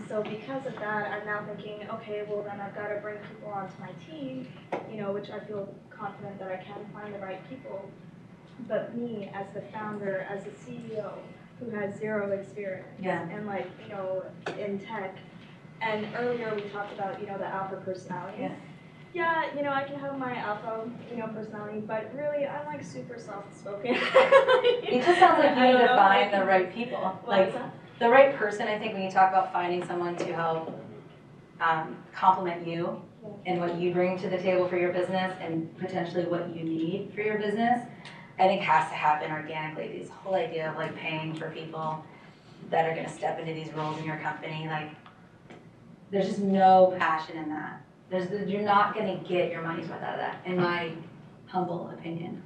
So because of that, I'm now thinking, okay, well then I've got to bring people onto my team, which I feel confident that I can find the right people. But me, as the founder, as the CEO, who has zero experience, and like, in tech, and earlier we talked about, the alpha personality. Yeah, I can have my alpha, personality, but really I'm like super soft-spoken. It just sounds like you need to find the right people. Like the right person, I think, when you talk about finding someone to help complement you and what you bring to the table for your business and potentially what you need for your business, I think has to happen organically. This whole idea of like paying for people that are going to step into these roles in your company, like there's just no passion in that. You're not going to get your money's worth out of that, in my humble opinion.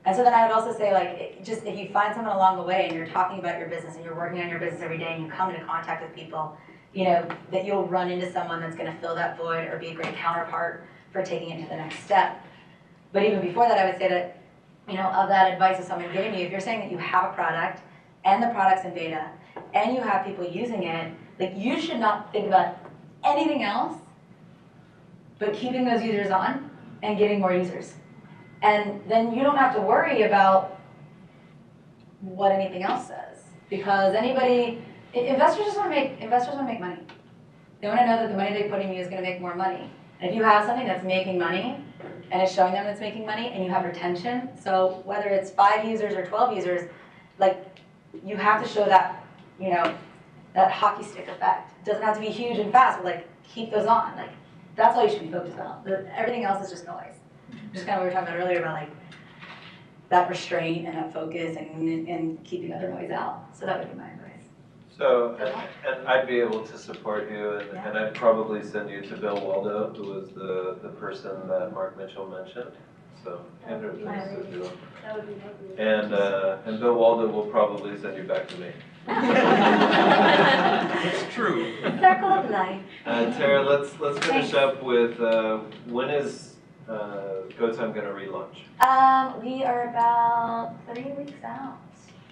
And so then I would also say, like, just if you find someone along the way and you're talking about your business and you're working on your business every day and you come into contact with people, you know, that you'll run into someone that's going to fill that void or be a great counterpart for taking it to the next step. But even before that, I would say that, you know, of that advice of someone giving you, if you're saying that you have a product and the product's in beta and you have people using it, like, you should not think about anything else but keeping those users on and getting more users. And then you don't have to worry about what anything else says, because investors want to make money. They want to know that the money they put in you is going to make more money. And if you have something that's making money and it's showing them it's making money, and you have retention, so whether it's 5 users or 12 users, like, you have to show that, you know, that hockey stick effect. It doesn't have to be huge and fast, but like, keep those on. Like, that's all you should be focused on. Everything else is just noise. Just kind of what we were talking about earlier about, like, that restraint and that focus and keeping other noise out. So that would be my advice. So, and I'd be able to support you, and, Yeah. and I'd probably send you to Bill Waldo, who was the person that Mark Mitchell mentioned. So, introduce you to him. That would be lovely. And Bill Waldo will probably send you back to me. It's true. Circle of life. Tara, let's finish Thanks. up with when is GoTime going to relaunch? We are about 3 weeks out.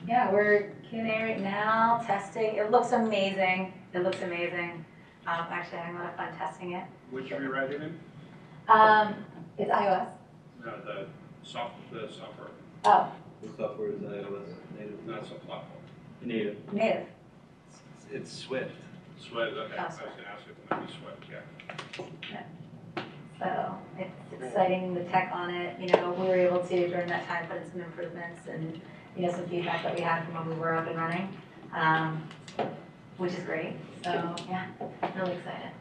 Yeah, we're Q&A right now, testing. It looks amazing. It looks amazing. Actually, having a lot of fun testing it. Which rewrite it in? It's iOS. No, the software, Oh, The software is iOS native. not some platform. Native. native. It's Swift. Swift, okay, I was Swift. gonna ask if it might be Swift, yeah. So it's exciting, the tech on it. You know, we were able to, during that time, put in some improvements and, you know, some feedback that we had from when we were up and running, which is great. So, yeah, really excited.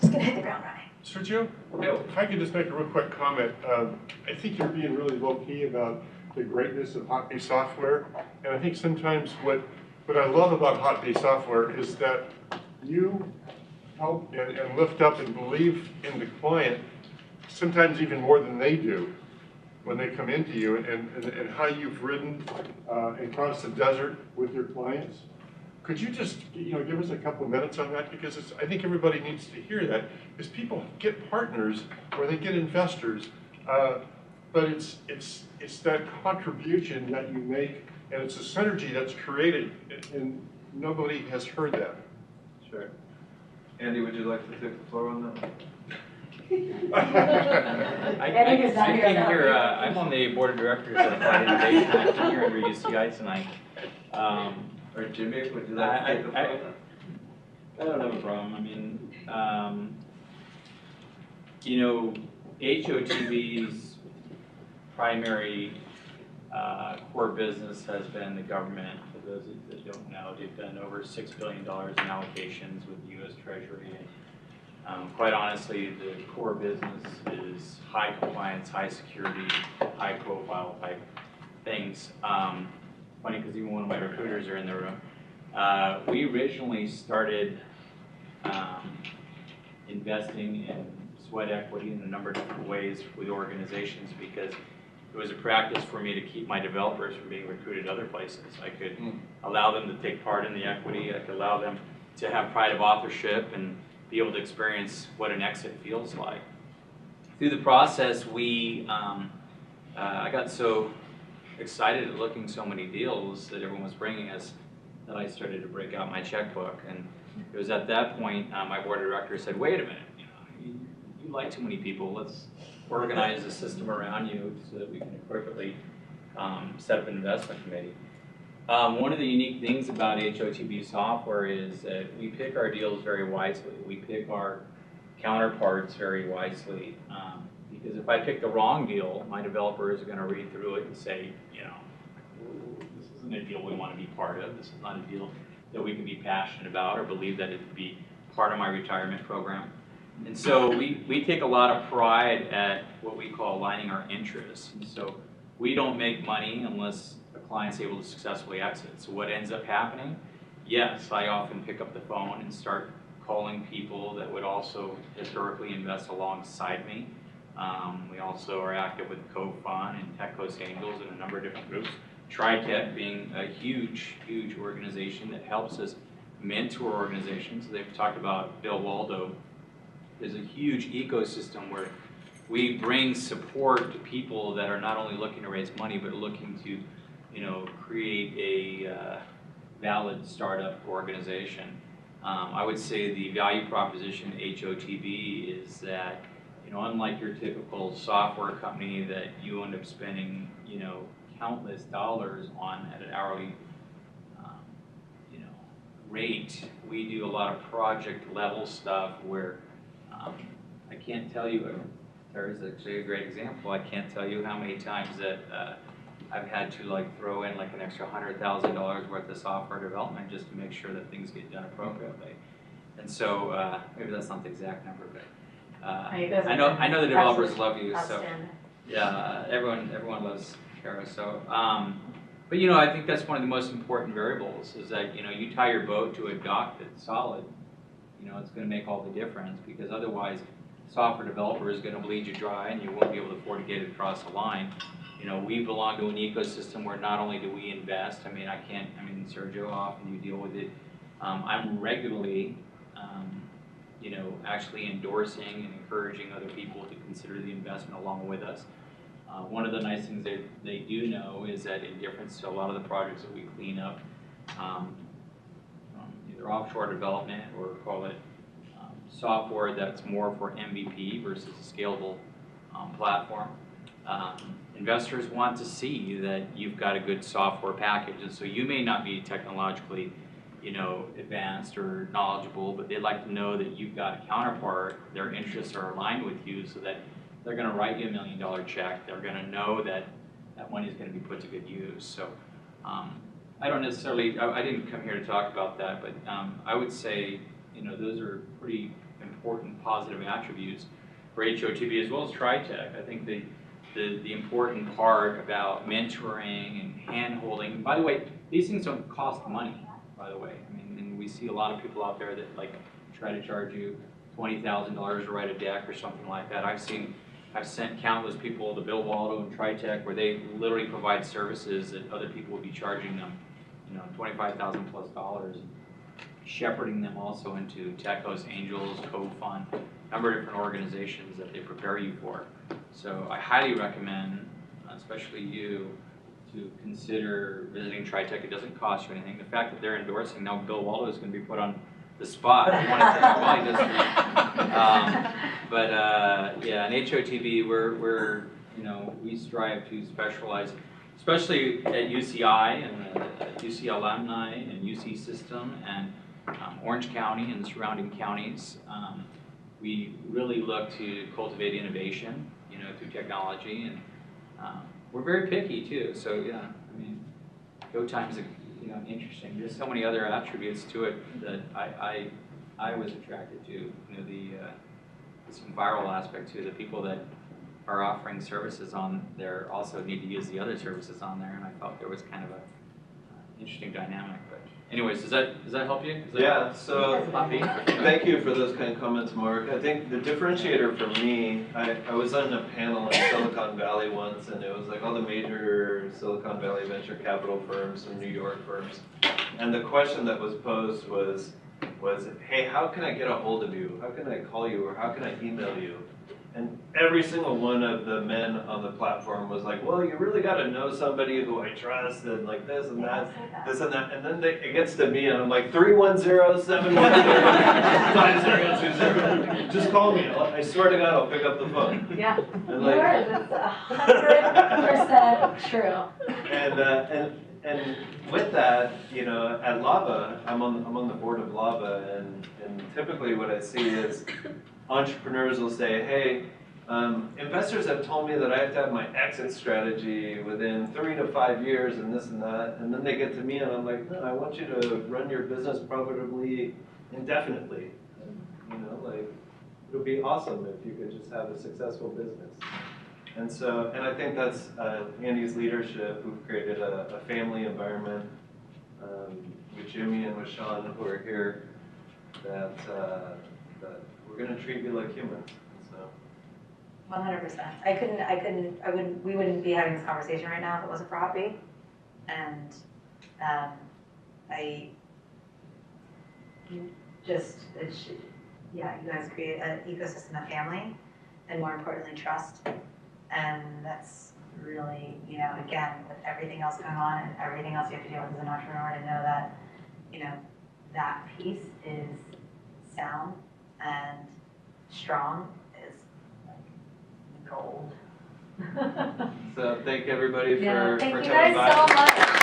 Just gonna hit the ground running. Sergio, if I could just make a real quick comment. I think you're being really low-key about the greatness of hot base software. And I think sometimes what I love about hot base software is that you help and lift up and believe in the client, sometimes even more than they do when they come into you, and how you've ridden and crossed the desert with your clients. Could you just, you know, give us a couple of minutes on that? Because I think everybody needs to hear that, because people get partners or they get investors, but it's that contribution that you make, and it's a synergy that's created, and nobody has heard that. Sure. Andy, would you like to take the floor on that? I came here, I'm on the board of directors of Applied Innovation. I came here under UCI tonight. Or Jimmy, would you like to take the floor on that? I don't have a problem. I mean, you know, HOTB's primary core business has been the government. For those that don't know, they've done over $6 billion in allocations with the U.S. Treasury. And, quite honestly, the core business is high compliance, high security, high profile type things. Funny because even one of my recruiters are in the room. We originally started investing in sweat equity in a number of different ways with organizations because it was a practice for me to keep my developers from being recruited other places. I could allow them to take part in the equity. I could allow them to have pride of authorship and be able to experience what an exit feels like. Through the process, I got so excited at looking so many deals that everyone was bringing us that I started to break out my checkbook. And it was at that point my board of directors said, wait a minute, you like too many people. Let's organize a system around you so that we can appropriately set up an investment committee. One of the unique things about HOTB software is that we pick our deals very wisely. We pick our counterparts very wisely. Because if I pick the wrong deal, my developers are going to read through it and say, you know, this isn't a deal we want to be part of. This is not a deal that we can be passionate about or believe that it would be part of my retirement program. And so we take a lot of pride at what we call aligning our interests. And so we don't make money unless the client's able to successfully exit. So what ends up happening? Yes, I often pick up the phone and start calling people that would also historically invest alongside me. We also are active with CoFun and Tech Coast Angels and a number of different groups. TriTech being a huge, huge organization that helps us mentor organizations. They've talked about Bill Waldo. There's a huge ecosystem where we bring support to people that are not only looking to raise money, but looking to, create a valid startup organization. I would say the value proposition HOTB is that, unlike your typical software company that you end up spending, countless dollars on at an hourly, rate, we do a lot of project level stuff where I can't tell you. There's actually a great example. I can't tell you how many times that I've had to throw in an extra $100,000 worth of software development just to make sure that things get done appropriately. And so maybe that's not the exact number, but I know the developers love you. So yeah, everyone loves Kara. So but I think that's one of the most important variables is that you tie your boat to a dock that's solid. It's going to make all the difference, because otherwise software developer is going to bleed you dry and you won't be able to afford to get it across the line. We belong to an ecosystem where not only do we invest, Sergio, often you deal with it. I'm regularly, actually endorsing and encouraging other people to consider the investment along with us. One of the nice things that they do know is that in difference to a lot of the projects that we clean up, either offshore development or call it software that's more for MVP versus a scalable platform. Investors want to see that you've got a good software package, and so you may not be technologically, advanced or knowledgeable, but they'd like to know that you've got a counterpart. Their interests are aligned with you, so that they're going to write you $1 million check. They're going to know that that money is going to be put to good use. So I don't necessarily. I didn't come here to talk about that, but I would say, those are pretty important positive attributes for HOTB as well as TriTech. I think the important part about mentoring and hand-holding, by the way, these things don't cost money, by the way. And we see a lot of people out there that try to charge you $20,000 to write a deck or something like that. I've sent countless people to Bill Waldo and TriTech where they literally provide services that other people would be charging them, $25,000 plus, shepherding them also into Tech Coast Angels, CoFun, a number of different organizations that they prepare you for. So I highly recommend, especially you, to consider visiting TriTech. It doesn't cost you anything. The fact that they're endorsing, now Bill Waldo is going to be put on the spot. We want to take it while he does. Yeah, in HOTB, we strive to specialize, especially at UCI and the UC alumni and UC system and Orange County and the surrounding counties. We really look to cultivate innovation, through technology, and we're very picky too. So yeah, go time's interesting. There's so many other attributes to it that I was attracted to. Some viral aspect to the people that are offering services on there also need to use the other services on there, and I felt there was kind of a interesting dynamic. But anyways, does that help you? Yeah. So thank you for those kind of comments, Mark. I think the differentiator for me, I was on a panel in Silicon Valley once, and it was all the major Silicon Valley venture capital firms and New York firms, and the question that was posed was, hey, how can I get a hold of you? How can I call you, or how can I email you? And every single one of the men on the platform was like, well, you really got to know somebody who I trust, and this and that, this and that. And then it gets to me, and I'm like, 310-710-5020. Just call me. I swear to God, I'll pick up the phone. Yeah, and that's 100% true. And with that, at Lava, I'm on the board of Lava, and typically what I see is entrepreneurs will say, hey, investors have told me that I have to have my exit strategy within 3 to 5 years and this and that, and then they get to me and I'm like, no, I want you to run your business profitably indefinitely. It would be awesome if you could just have a successful business. And I think that's Andy's leadership, who've created a family environment with Jimmy and with Sean, who are here, that we're going to treat you like humans. So. 100%. We wouldn't be having this conversation right now if it wasn't for Hoppy. And you guys create an ecosystem of family, and more importantly, trust. And that's really, again, with everything else going on and everything else you have to deal with as an entrepreneur, to know that, that piece is sound and strong is like gold. So thank everybody Yeah, for thank you coming guys by. so much.